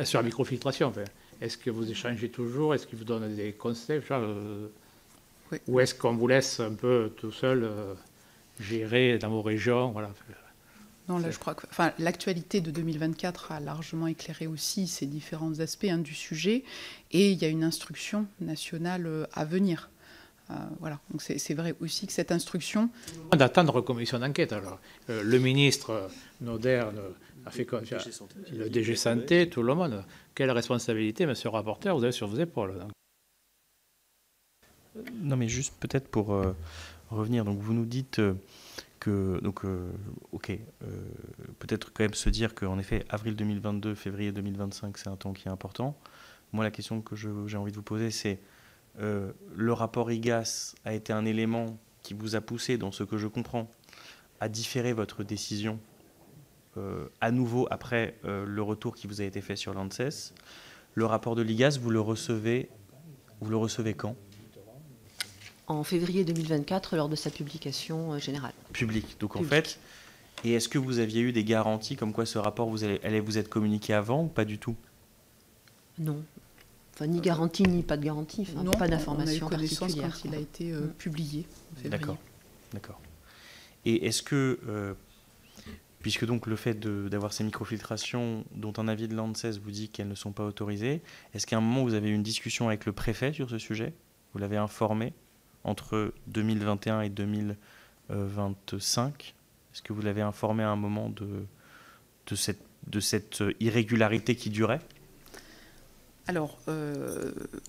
[SPEAKER 1] sur la microfiltration, est-ce que vous échangez toujours? Est-ce qu'ils vous donnent des conseils? Oui. Ou est-ce qu'on vous laisse un peu tout seul gérer dans vos régions? Voilà.
[SPEAKER 2] Non, là, je crois que l'actualité de 2024 a largement éclairé aussi ces différents aspects du sujet, et il y a une instruction nationale à venir. Voilà. Donc c'est vrai aussi que cette instruction...
[SPEAKER 1] D'attendre commission d'enquête. Alors, le ministre Noder a fait quoi? Le DG Santé, tout le monde. Quelle responsabilité, monsieur le rapporteur, vous avez sur vos épaules?
[SPEAKER 6] Non, mais juste peut-être pour revenir. Donc vous nous dites... peut-être quand même se dire qu'en effet, avril 2022, février 2025, c'est un temps qui est important. Moi, la question que j'ai envie de vous poser, c'est le rapport IGAS a été un élément qui vous a poussé, dans ce que je comprends, à différer votre décision à nouveau après le retour qui vous a été fait sur l'ANSES. Le rapport de l'IGAS, vous le recevez quand ?
[SPEAKER 4] En février 2024, lors de sa publication générale.
[SPEAKER 6] Publique, donc en fait. Et est-ce que vous aviez eu des garanties comme quoi ce rapport allait vous être communiqué avant ou pas du tout?
[SPEAKER 4] Non. Enfin, ni garantie, ni pas de garantie. Enfin,
[SPEAKER 2] non,
[SPEAKER 4] pas d'information
[SPEAKER 2] on a eu connaissance
[SPEAKER 4] particulière.
[SPEAKER 2] quand il a été publié en février.
[SPEAKER 6] D'accord. Et est-ce que, puisque donc le fait d'avoir ces microfiltrations dont un avis de l'ANSES vous dit qu'elles ne sont pas autorisées, est-ce qu'à un moment vous avez eu une discussion avec le préfet sur ce sujet? Vous l'avez informé entre 2021 et 2025? Est-ce que vous l'avez informé à un moment de cette irrégularité qui durait?
[SPEAKER 2] Alors,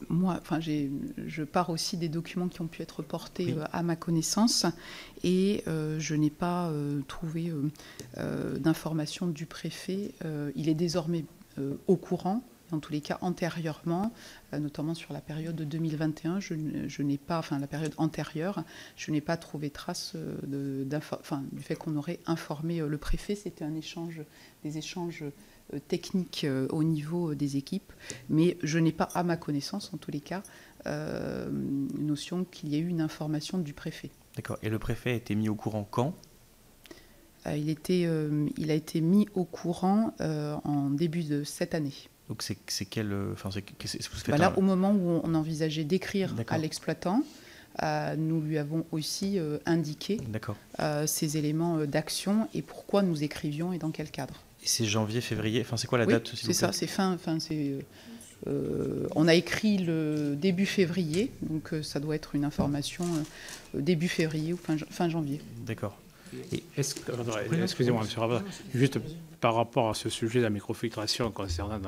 [SPEAKER 2] moi, je pars aussi des documents qui ont pu être portés à ma connaissance, et je n'ai pas trouvé d'information du préfet. Il est désormais au courant. Dans tous les cas, antérieurement, notamment sur la période de 2021, je n'ai pas, la période antérieure, je n'ai pas trouvé trace du fait qu'on aurait informé le préfet. C'était des échanges techniques au niveau des équipes, mais je n'ai pas, à ma connaissance, en tous les cas, notion qu'il y ait eu une information du préfet.
[SPEAKER 6] D'accord. Et le préfet a été mis au courant quand ?
[SPEAKER 2] Il a été mis au courant en début de cette année.
[SPEAKER 6] Donc c'est quel...
[SPEAKER 2] Là, au moment où on envisageait d'écrire à l'exploitant, nous lui avons aussi indiqué ces éléments d'action et pourquoi nous écrivions et dans quel cadre.
[SPEAKER 6] Et c'est janvier, février, c'est quoi la date?
[SPEAKER 2] C'est ça, c'est on a écrit le début février, donc ça doit être une information début février ou fin janvier.
[SPEAKER 6] D'accord.
[SPEAKER 1] Excusez-moi, monsieur le rapporteur, juste par rapport à ce sujet de la microfiltration concernant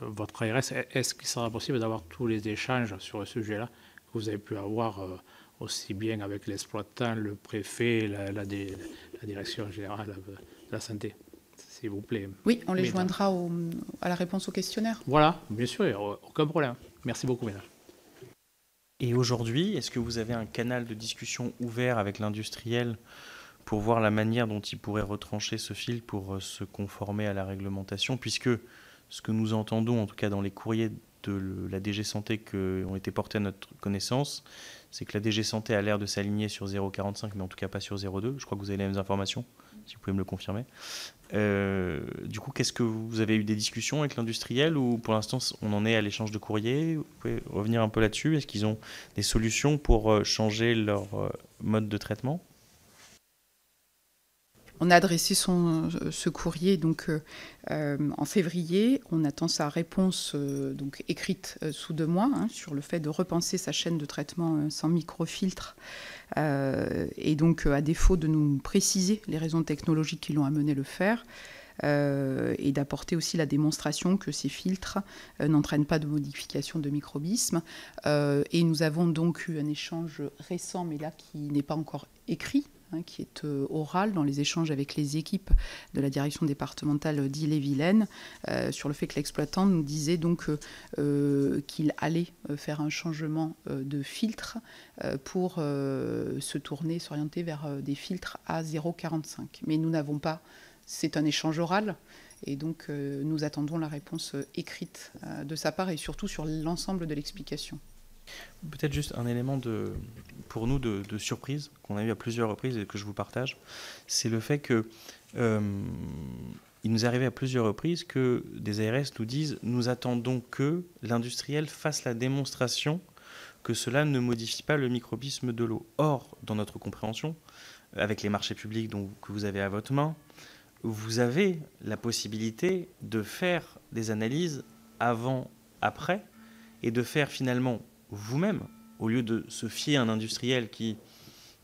[SPEAKER 1] votre ARS, est-ce qu'il sera possible d'avoir tous les échanges sur le sujet-là que vous avez pu avoir aussi bien avec l'exploitant, le préfet, la direction générale de la santé? s'il vous plaît.
[SPEAKER 2] Oui, on les
[SPEAKER 1] Mesdames.
[SPEAKER 2] joindra à la réponse au questionnaire.
[SPEAKER 1] Voilà, bien sûr, il n'y a aucun problème. Merci beaucoup, mesdames.
[SPEAKER 6] Et aujourd'hui, est-ce que vous avez un canal de discussion ouvert avec l'industriel pour voir la manière dont il pourrait retrancher ce filtre pour se conformer à la réglementation, puisque ce que nous entendons, en tout cas dans les courriers de la DG Santé qui ont été portés à notre connaissance, c'est que la DG Santé a l'air de s'aligner sur 0,45, mais en tout cas pas sur 0,2. Je crois que vous avez les mêmes informations, si vous pouvez me le confirmer. Du coup, qu'est-ce que vous avez eu des discussions avec l'industriel ou pour l'instant on en est à l'échange de courriers? Vous pouvez revenir un peu là-dessus? Est-ce qu'ils ont des solutions pour changer leur mode de traitement?
[SPEAKER 2] On a adressé ce courrier donc, en février. On attend sa réponse donc, écrite sous 2 mois sur le fait de repenser sa chaîne de traitement sans microfiltre. Et donc, à défaut de nous préciser les raisons technologiques qui l'ont amené à le faire, et d'apporter aussi la démonstration que ces filtres n'entraînent pas de modification de microbisme. Et nous avons donc eu un échange récent, mais là qui n'est pas encore écrit, qui est oral dans les échanges avec les équipes de la direction départementale d'Ille-et-Vilaine, sur le fait que l'exploitant nous disait donc qu'il allait faire un changement de filtre pour se tourner, s'orienter vers des filtres à 0,45. Mais nous n'avons pas, c'est un échange oral, et donc nous attendons la réponse écrite de sa part et surtout sur l'ensemble de l'explication.
[SPEAKER 6] Peut-être juste un élément pour nous de surprise qu'on a eu à plusieurs reprises et que je vous partage, c'est le fait que il nous est arrivé à plusieurs reprises que des ARS nous disent « nous attendons que l'industriel fasse la démonstration que cela ne modifie pas le microbisme de l'eau ». Or, dans notre compréhension, avec les marchés publics que vous avez à votre main, vous avez la possibilité de faire des analyses avant, après, et de faire finalement vous-même, au lieu de se fier à un industriel qui,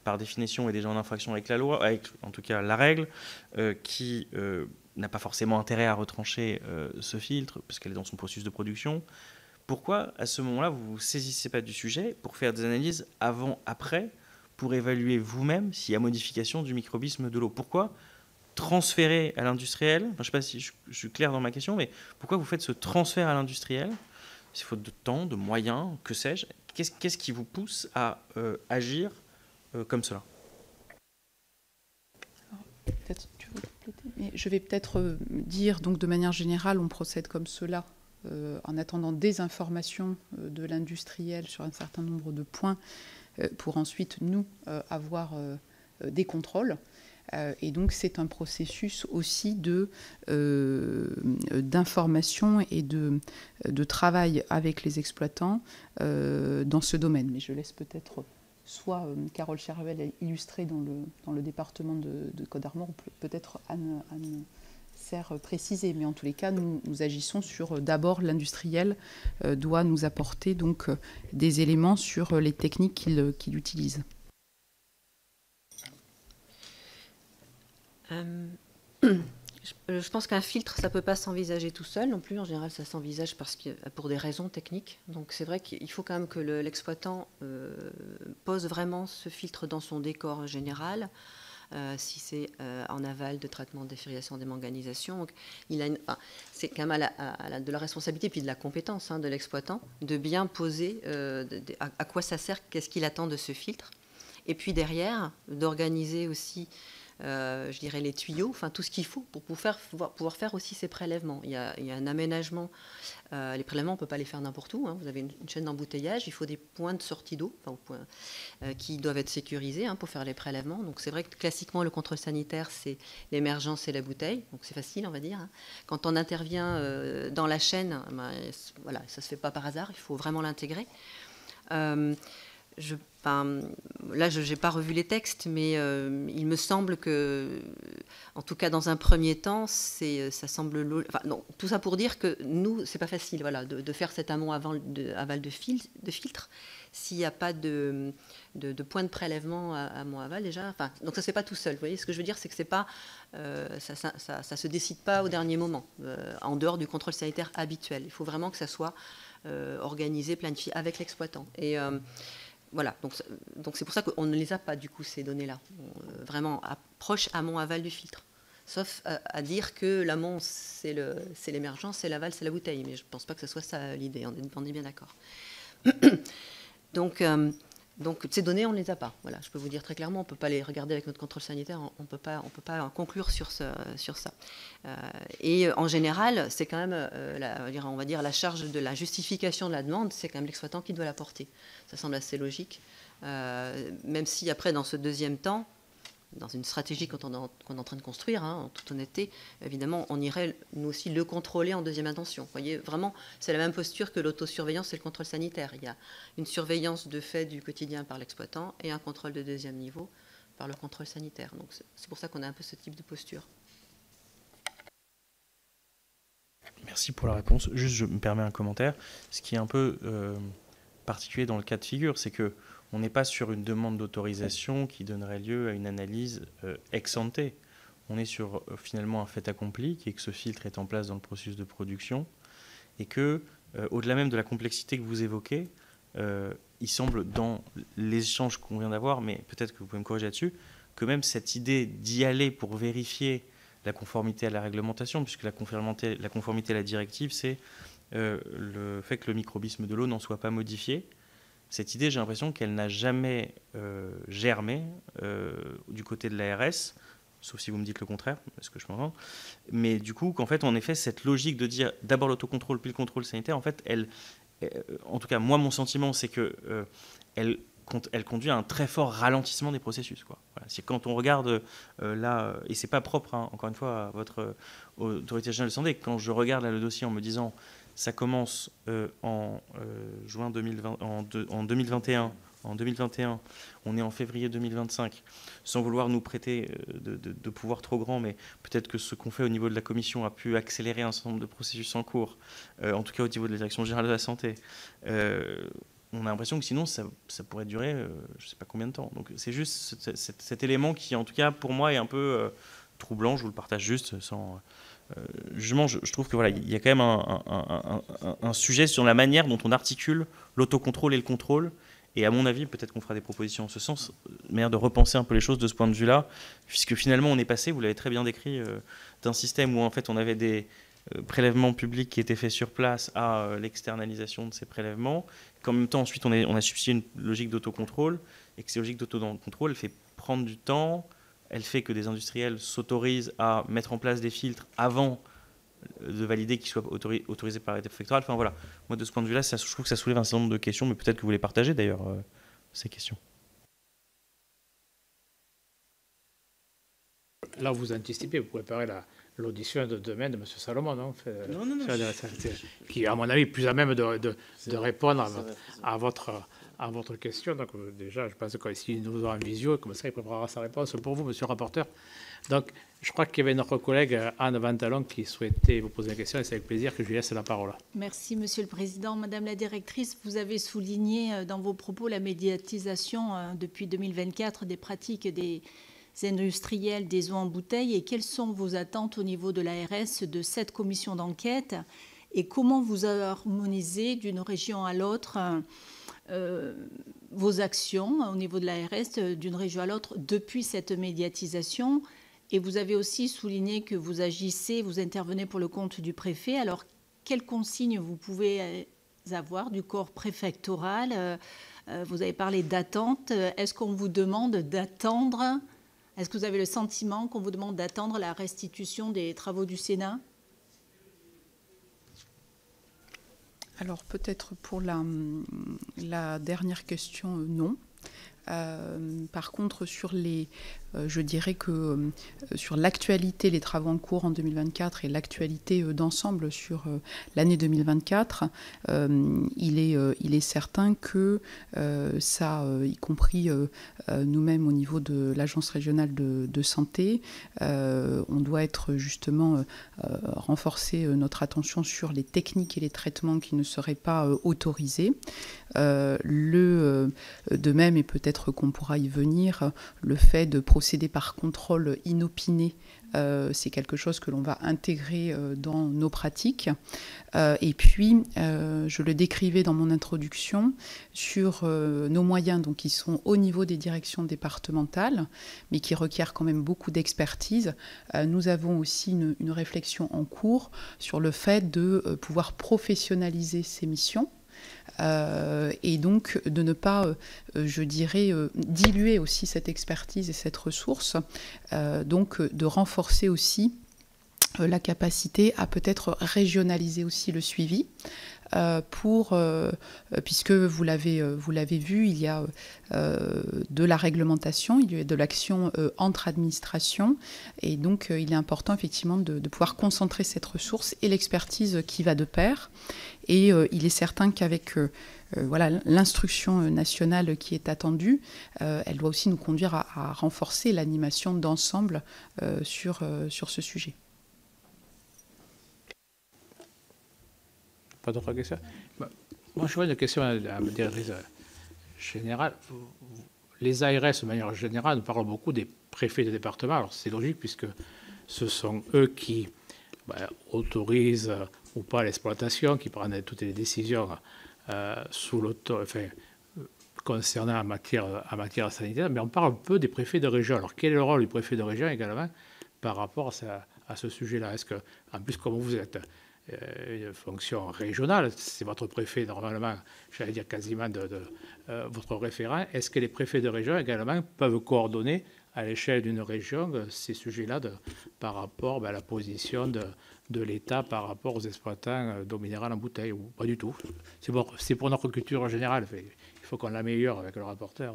[SPEAKER 6] par définition, est déjà en infraction avec la loi, avec en tout cas la règle, qui n'a pas forcément intérêt à retrancher ce filtre, parce qu'elle est dans son processus de production. Pourquoi, à ce moment-là, vous ne vous saisissez pas du sujet pour faire des analyses avant-après, pour évaluer vous-même s'il y a modification du microbisme de l'eau? Pourquoi transférer à l'industriel? Je ne sais pas si je suis clair dans ma question, mais pourquoi vous faites ce transfert à l'industriel? C'est faute de temps, de moyens, que sais-je. Qu'est-ce qui vous pousse à agir comme cela?
[SPEAKER 2] Tu veux compléter? Mais je vais peut-être dire, donc de manière générale, on procède comme cela, en attendant des informations de l'industriel sur un certain nombre de points, pour ensuite, nous, avoir des contrôles. Et donc, c'est un processus aussi d'information et de travail avec les exploitants dans ce domaine. Mais je laisse peut-être soit Carole Chervel illustrer dans le département de Côte-d'Armor, ou peut-être Anne Serre préciser. Mais en tous les cas, nous agissons sur, d'abord, l'industriel doit nous apporter donc, des éléments sur les techniques qu'il utilise.
[SPEAKER 4] Je pense qu'un filtre, ça ne peut pas s'envisager tout seul non plus. En général, ça s'envisage pour des raisons techniques. Donc c'est vrai qu'il faut quand même que l'exploitant pose vraiment ce filtre dans son décor général. Si c'est en aval de traitement de défériation, démanganisation, c'est quand même de la responsabilité puis de la compétence de l'exploitant de bien poser à quoi ça sert, qu'est-ce qu'il attend de ce filtre. Et puis derrière, d'organiser aussi je dirais les tuyaux, enfin tout ce qu'il faut pour pouvoir faire aussi ces prélèvements. Il y a un aménagement. Les prélèvements, on ne peut pas les faire n'importe où. Vous avez une chaîne d'embouteillage, il faut des points de sortie d'eau qui doivent être sécurisés pour faire les prélèvements. Donc c'est vrai que classiquement, le contrôle sanitaire, c'est l'émergence et la bouteille. Donc c'est facile, on va dire. Quand on intervient dans la chaîne, voilà, ça ne se fait pas par hasard, il faut vraiment l'intégrer. Là, je n'ai pas revu les textes, mais il me semble que, en tout cas dans un premier temps, ça semble... tout ça pour dire que nous, c'est pas facile de faire cet amont-aval de filtre s'il n'y a pas de point de prélèvement amont-aval déjà. Donc ça ne se fait pas tout seul. Vous voyez, ce que je veux dire, c'est que c'est pas, ça se décide pas au dernier moment, en dehors du contrôle sanitaire habituel. Il faut vraiment que ça soit organisé, planifié avec l'exploitant. Et voilà, donc c'est pour ça qu'on ne les a pas du coup ces données-là. Vraiment approche amont-aval du filtre. sauf à dire que l'amont, c'est l'émergence, et l'aval, c'est la bouteille. Mais je ne pense pas que ce soit ça l'idée, on est bien d'accord. Donc, ces données, on ne les a pas. Voilà, je peux vous dire très clairement, on ne peut pas les regarder avec notre contrôle sanitaire, on ne peut pas conclure sur ça. Et en général, c'est quand même, on va dire, la charge de la justification de la demande, c'est quand même l'exploitant qui doit la porter. Ça semble assez logique. Même si après, dans ce deuxième temps, dans une stratégie qu'on est en train de construire, en toute honnêteté, évidemment, on irait, nous aussi, le contrôler en deuxième intention. Vous voyez, vraiment, c'est la même posture que l'autosurveillance et le contrôle sanitaire. Il y a une surveillance de fait du quotidien par l'exploitant et un contrôle de deuxième niveau par le contrôle sanitaire. Donc, c'est pour ça qu'on a un peu ce type de posture.
[SPEAKER 6] Merci pour la réponse. Juste, je me permets un commentaire. Ce qui est un peu particulier dans le cas de figure, c'est que on n'est pas sur une demande d'autorisation qui donnerait lieu à une analyse ex ante. On est sur finalement un fait accompli, qui est que ce filtre est en place dans le processus de production, et que, au-delà même de la complexité que vous évoquez, il semble, dans les échanges qu'on vient d'avoir, mais peut-être que vous pouvez me corriger là-dessus, que même cette idée d'y aller pour vérifier la conformité à la réglementation, puisque la conformité à la directive, c'est le fait que le microbisme de l'eau n'en soit pas modifié. Cette idée, j'ai l'impression qu'elle n'a jamais germé du côté de l'ARS, sauf si vous me dites le contraire, est-ce que je m'entends? Mais du coup, qu'en fait, en effet, cette logique de dire d'abord l'autocontrôle puis le contrôle sanitaire, en fait, en tout cas, moi, mon sentiment, c'est que elle conduit à un très fort ralentissement des processus, quoi. Voilà, c'est quand on regarde là, et c'est pas propre, encore une fois, à votre autorité générale de santé, quand je regarde là, le dossier en me disant ça commence en juin 2020, en 2021. En 2021, on est en février 2025, sans vouloir nous prêter de pouvoir trop grand, mais peut-être que ce qu'on fait au niveau de la commission a pu accélérer un certain nombre de processus en cours, en tout cas au niveau de la Direction générale de la santé. On a l'impression que sinon, ça pourrait durer je ne sais pas combien de temps. Donc c'est juste cet élément qui, en tout cas, pour moi, est un peu troublant. Je vous le partage juste sans... Justement, je trouve que voilà, il y a quand même un sujet sur la manière dont on articule l'autocontrôle et le contrôle. Et à mon avis, peut-être qu'on fera des propositions en ce sens, manière de repenser un peu les choses de ce point de vue-là, puisque finalement on est passé, vous l'avez très bien décrit, d'un système où en fait on avait des prélèvements publics qui étaient faits sur place à l'externalisation de ces prélèvements, qu'en même temps ensuite on a substitué une logique d'autocontrôle, et que cette logique d'autocontrôle, elle fait prendre du temps, elle fait que des industriels s'autorisent à mettre en place des filtres avant de valider qu'ils soient autorisés par l'arrêté préfectoral. Enfin voilà, moi de ce point de vue-là, je trouve que ça soulève un certain nombre de questions, mais peut-être que vous les partagez d'ailleurs, ces questions.
[SPEAKER 1] Là, vous anticipez, vous préparez l'audition de demain de M. Salomon, non, qui, à mon avis, est plus à même de répondre à votre question. Donc déjà, je pense que s'il nous aura en visio, comme ça, il préparera sa réponse pour vous, monsieur le rapporteur. Donc, je crois qu'il y avait notre collègue Anne Vantalon qui souhaitait vous poser une question, et c'est avec plaisir que je lui laisse la parole.
[SPEAKER 7] Merci, Monsieur le Président. Madame la Directrice, vous avez souligné dans vos propos la médiatisation depuis 2024 des pratiques des industriels des eaux en bouteille, et quelles sont vos attentes au niveau de l'ARS de cette commission d'enquête, et comment vous harmonisez d'une région à l'autre vos actions au niveau de l'ARS d'une région à l'autre depuis cette médiatisation. Et vous avez aussi souligné que vous agissez, vous intervenez pour le compte du préfet. Alors, quelles consignes vous pouvez avoir du corps préfectoral? Vous avez parlé d'attente. Est-ce qu'on vous demande d'attendre? Est-ce que vous avez le sentiment qu'on vous demande d'attendre la restitution des travaux du Sénat?
[SPEAKER 2] Alors, peut-être pour la dernière question, non. Par contre, je dirais que sur l'actualité, les travaux en cours en 2024 et l'actualité d'ensemble sur l'année 2024, il est certain que ça, y compris nous-mêmes au niveau de l'Agence régionale de santé, on doit être justement renforcer notre attention sur les techniques et les traitements qui ne seraient pas autorisés. De même, et peut-être qu'on pourra y venir, le fait de procéder par contrôle inopiné, c'est quelque chose que l'on va intégrer dans nos pratiques. Et puis, je le décrivais dans mon introduction, sur nos moyens donc, qui sont au niveau des directions départementales, mais qui requièrent quand même beaucoup d'expertise. Nous avons aussi une réflexion en cours sur le fait de pouvoir professionnaliser ces missions. Et donc de ne pas, je dirais, diluer aussi cette expertise et cette ressource, donc de renforcer aussi la capacité à peut-être régionaliser aussi le suivi. Puisque vous l'avez vu, il y a de la réglementation, il y a de l'action entre administrations, et donc il est important effectivement de pouvoir concentrer cette ressource et l'expertise qui va de pair. Et il est certain qu'avec voilà, l'instruction nationale qui est attendue, elle doit aussi nous conduire à renforcer l'animation d'ensemble sur ce sujet.
[SPEAKER 1] Pas d'autres questions? Moi, je vois une question à la directrice générale. Les ARS, de manière générale, nous parlent beaucoup des préfets de département. Alors, c'est logique, puisque ce sont eux qui autorisent ou pas l'exploitation, qui prennent toutes les décisions concernant en matière sanitaire. Mais on parle un peu des préfets de région. Alors, quel est le rôle du préfet de région également par rapport à ce sujet-là? Est-ce que, en plus, comme vous êtes une fonction régionale, c'est votre préfet normalement, j'allais dire quasiment votre référent, est-ce que les préfets de région également peuvent coordonner à l'échelle d'une région ces sujets-là par rapport à la position de l'État par rapport aux exploitants d'eau minérale en bouteille, ou pas du tout? C'est pour notre culture générale, il faut qu'on l'améliore avec le rapporteur.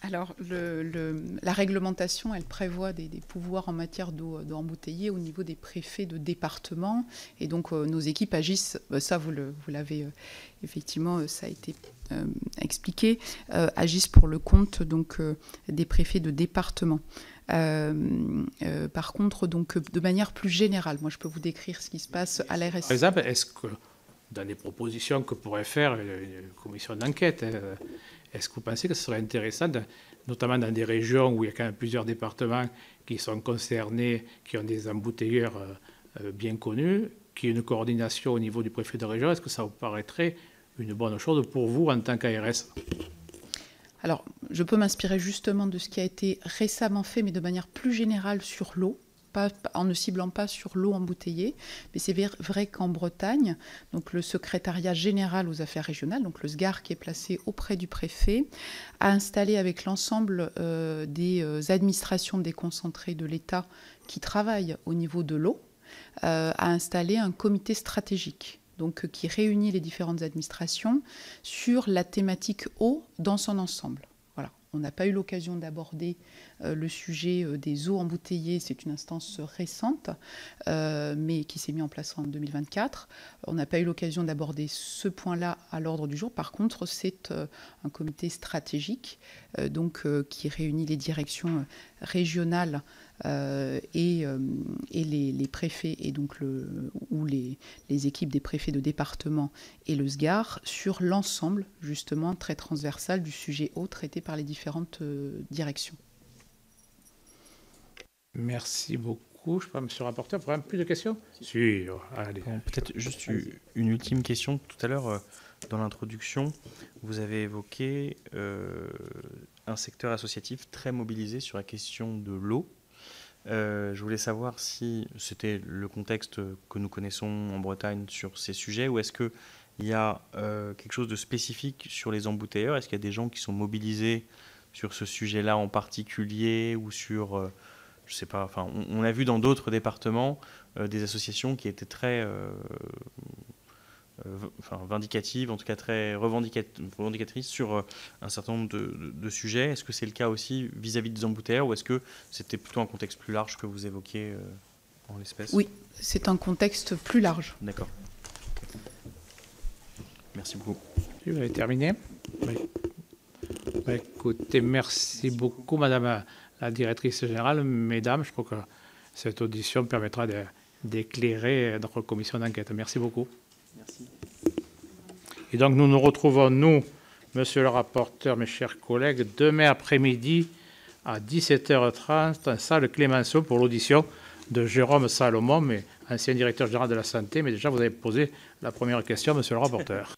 [SPEAKER 2] Alors, la réglementation, elle prévoit des pouvoirs en matière d'eau embouteillée au niveau des préfets de département. Et donc, nos équipes agissent, ça vous l'avez effectivement, ça a été expliqué, agissent pour le compte donc, des préfets de département. Par contre, donc, de manière plus générale, moi je peux vous décrire ce qui se passe à l'ARS.
[SPEAKER 1] Par exemple, est-ce que dans les propositions que pourrait faire une commission d'enquête, est-ce que vous pensez que ce serait intéressant, notamment dans des régions où il y a quand même plusieurs départements qui sont concernés, qui ont des embouteilleurs bien connus, qu'il y ait une coordination au niveau du préfet de région? Est-ce que ça vous paraîtrait une bonne chose pour vous en tant qu'ARS?
[SPEAKER 2] Alors, je peux m'inspirer justement de ce qui a été récemment fait, mais de manière plus générale sur l'eau, en ne ciblant pas sur l'eau embouteillée. Mais c'est vrai qu'en Bretagne, donc le secrétariat général aux affaires régionales, donc le SGAR qui est placé auprès du préfet, a installé avec l'ensemble des administrations déconcentrées de l'État qui travaillent au niveau de l'eau, a installé un comité stratégique, donc qui réunit les différentes administrations sur la thématique eau dans son ensemble. Voilà. On n'a pas eu l'occasion d'aborder le sujet des eaux embouteillées, c'est une instance récente, mais qui s'est mise en place en 2024. On n'a pas eu l'occasion d'aborder ce point-là à l'ordre du jour. Par contre, c'est un comité stratégique donc, qui réunit les directions régionales et les préfets et donc les équipes des préfets de département et le SGAR sur l'ensemble justement très transversal du sujet eau traité par les différentes directions.
[SPEAKER 1] Merci beaucoup. Je ne sais pas, monsieur le rapporteur, vous avez plus de questions? Si, allez.
[SPEAKER 6] Peut-être juste une ultime question. Tout à l'heure, dans l'introduction, vous avez évoqué un secteur associatif très mobilisé sur la question de l'eau. Je voulais savoir si c'était le contexte que nous connaissons en Bretagne sur ces sujets, ou est-ce qu'il y a quelque chose de spécifique sur les embouteilleurs? Est-ce qu'il y a des gens qui sont mobilisés sur ce sujet-là en particulier, ou sur, je sais pas, enfin, on a vu dans d'autres départements des associations qui étaient très vindicatives, en tout cas très revendicatrices sur un certain nombre de sujets. Est-ce que c'est le cas aussi vis-à-vis des embouteilleurs, ou est-ce que c'était plutôt un contexte plus large que vous évoquiez en l'espèce?
[SPEAKER 2] Oui, c'est un contexte plus large.
[SPEAKER 6] D'accord. Merci beaucoup.
[SPEAKER 1] Vous avez terminé? Oui. Écoutez, merci beaucoup, madame la directrice générale. Mesdames, je crois que cette audition permettra d'éclairer notre commission d'enquête. Merci beaucoup.
[SPEAKER 6] Merci.
[SPEAKER 1] Et donc, nous nous retrouvons, nous, Monsieur le rapporteur, mes chers collègues, demain après-midi à 17h30, en salle Clémenceau pour l'audition de Jérôme Salomon, ancien directeur général de la santé. Mais déjà, vous avez posé la première question, monsieur le rapporteur.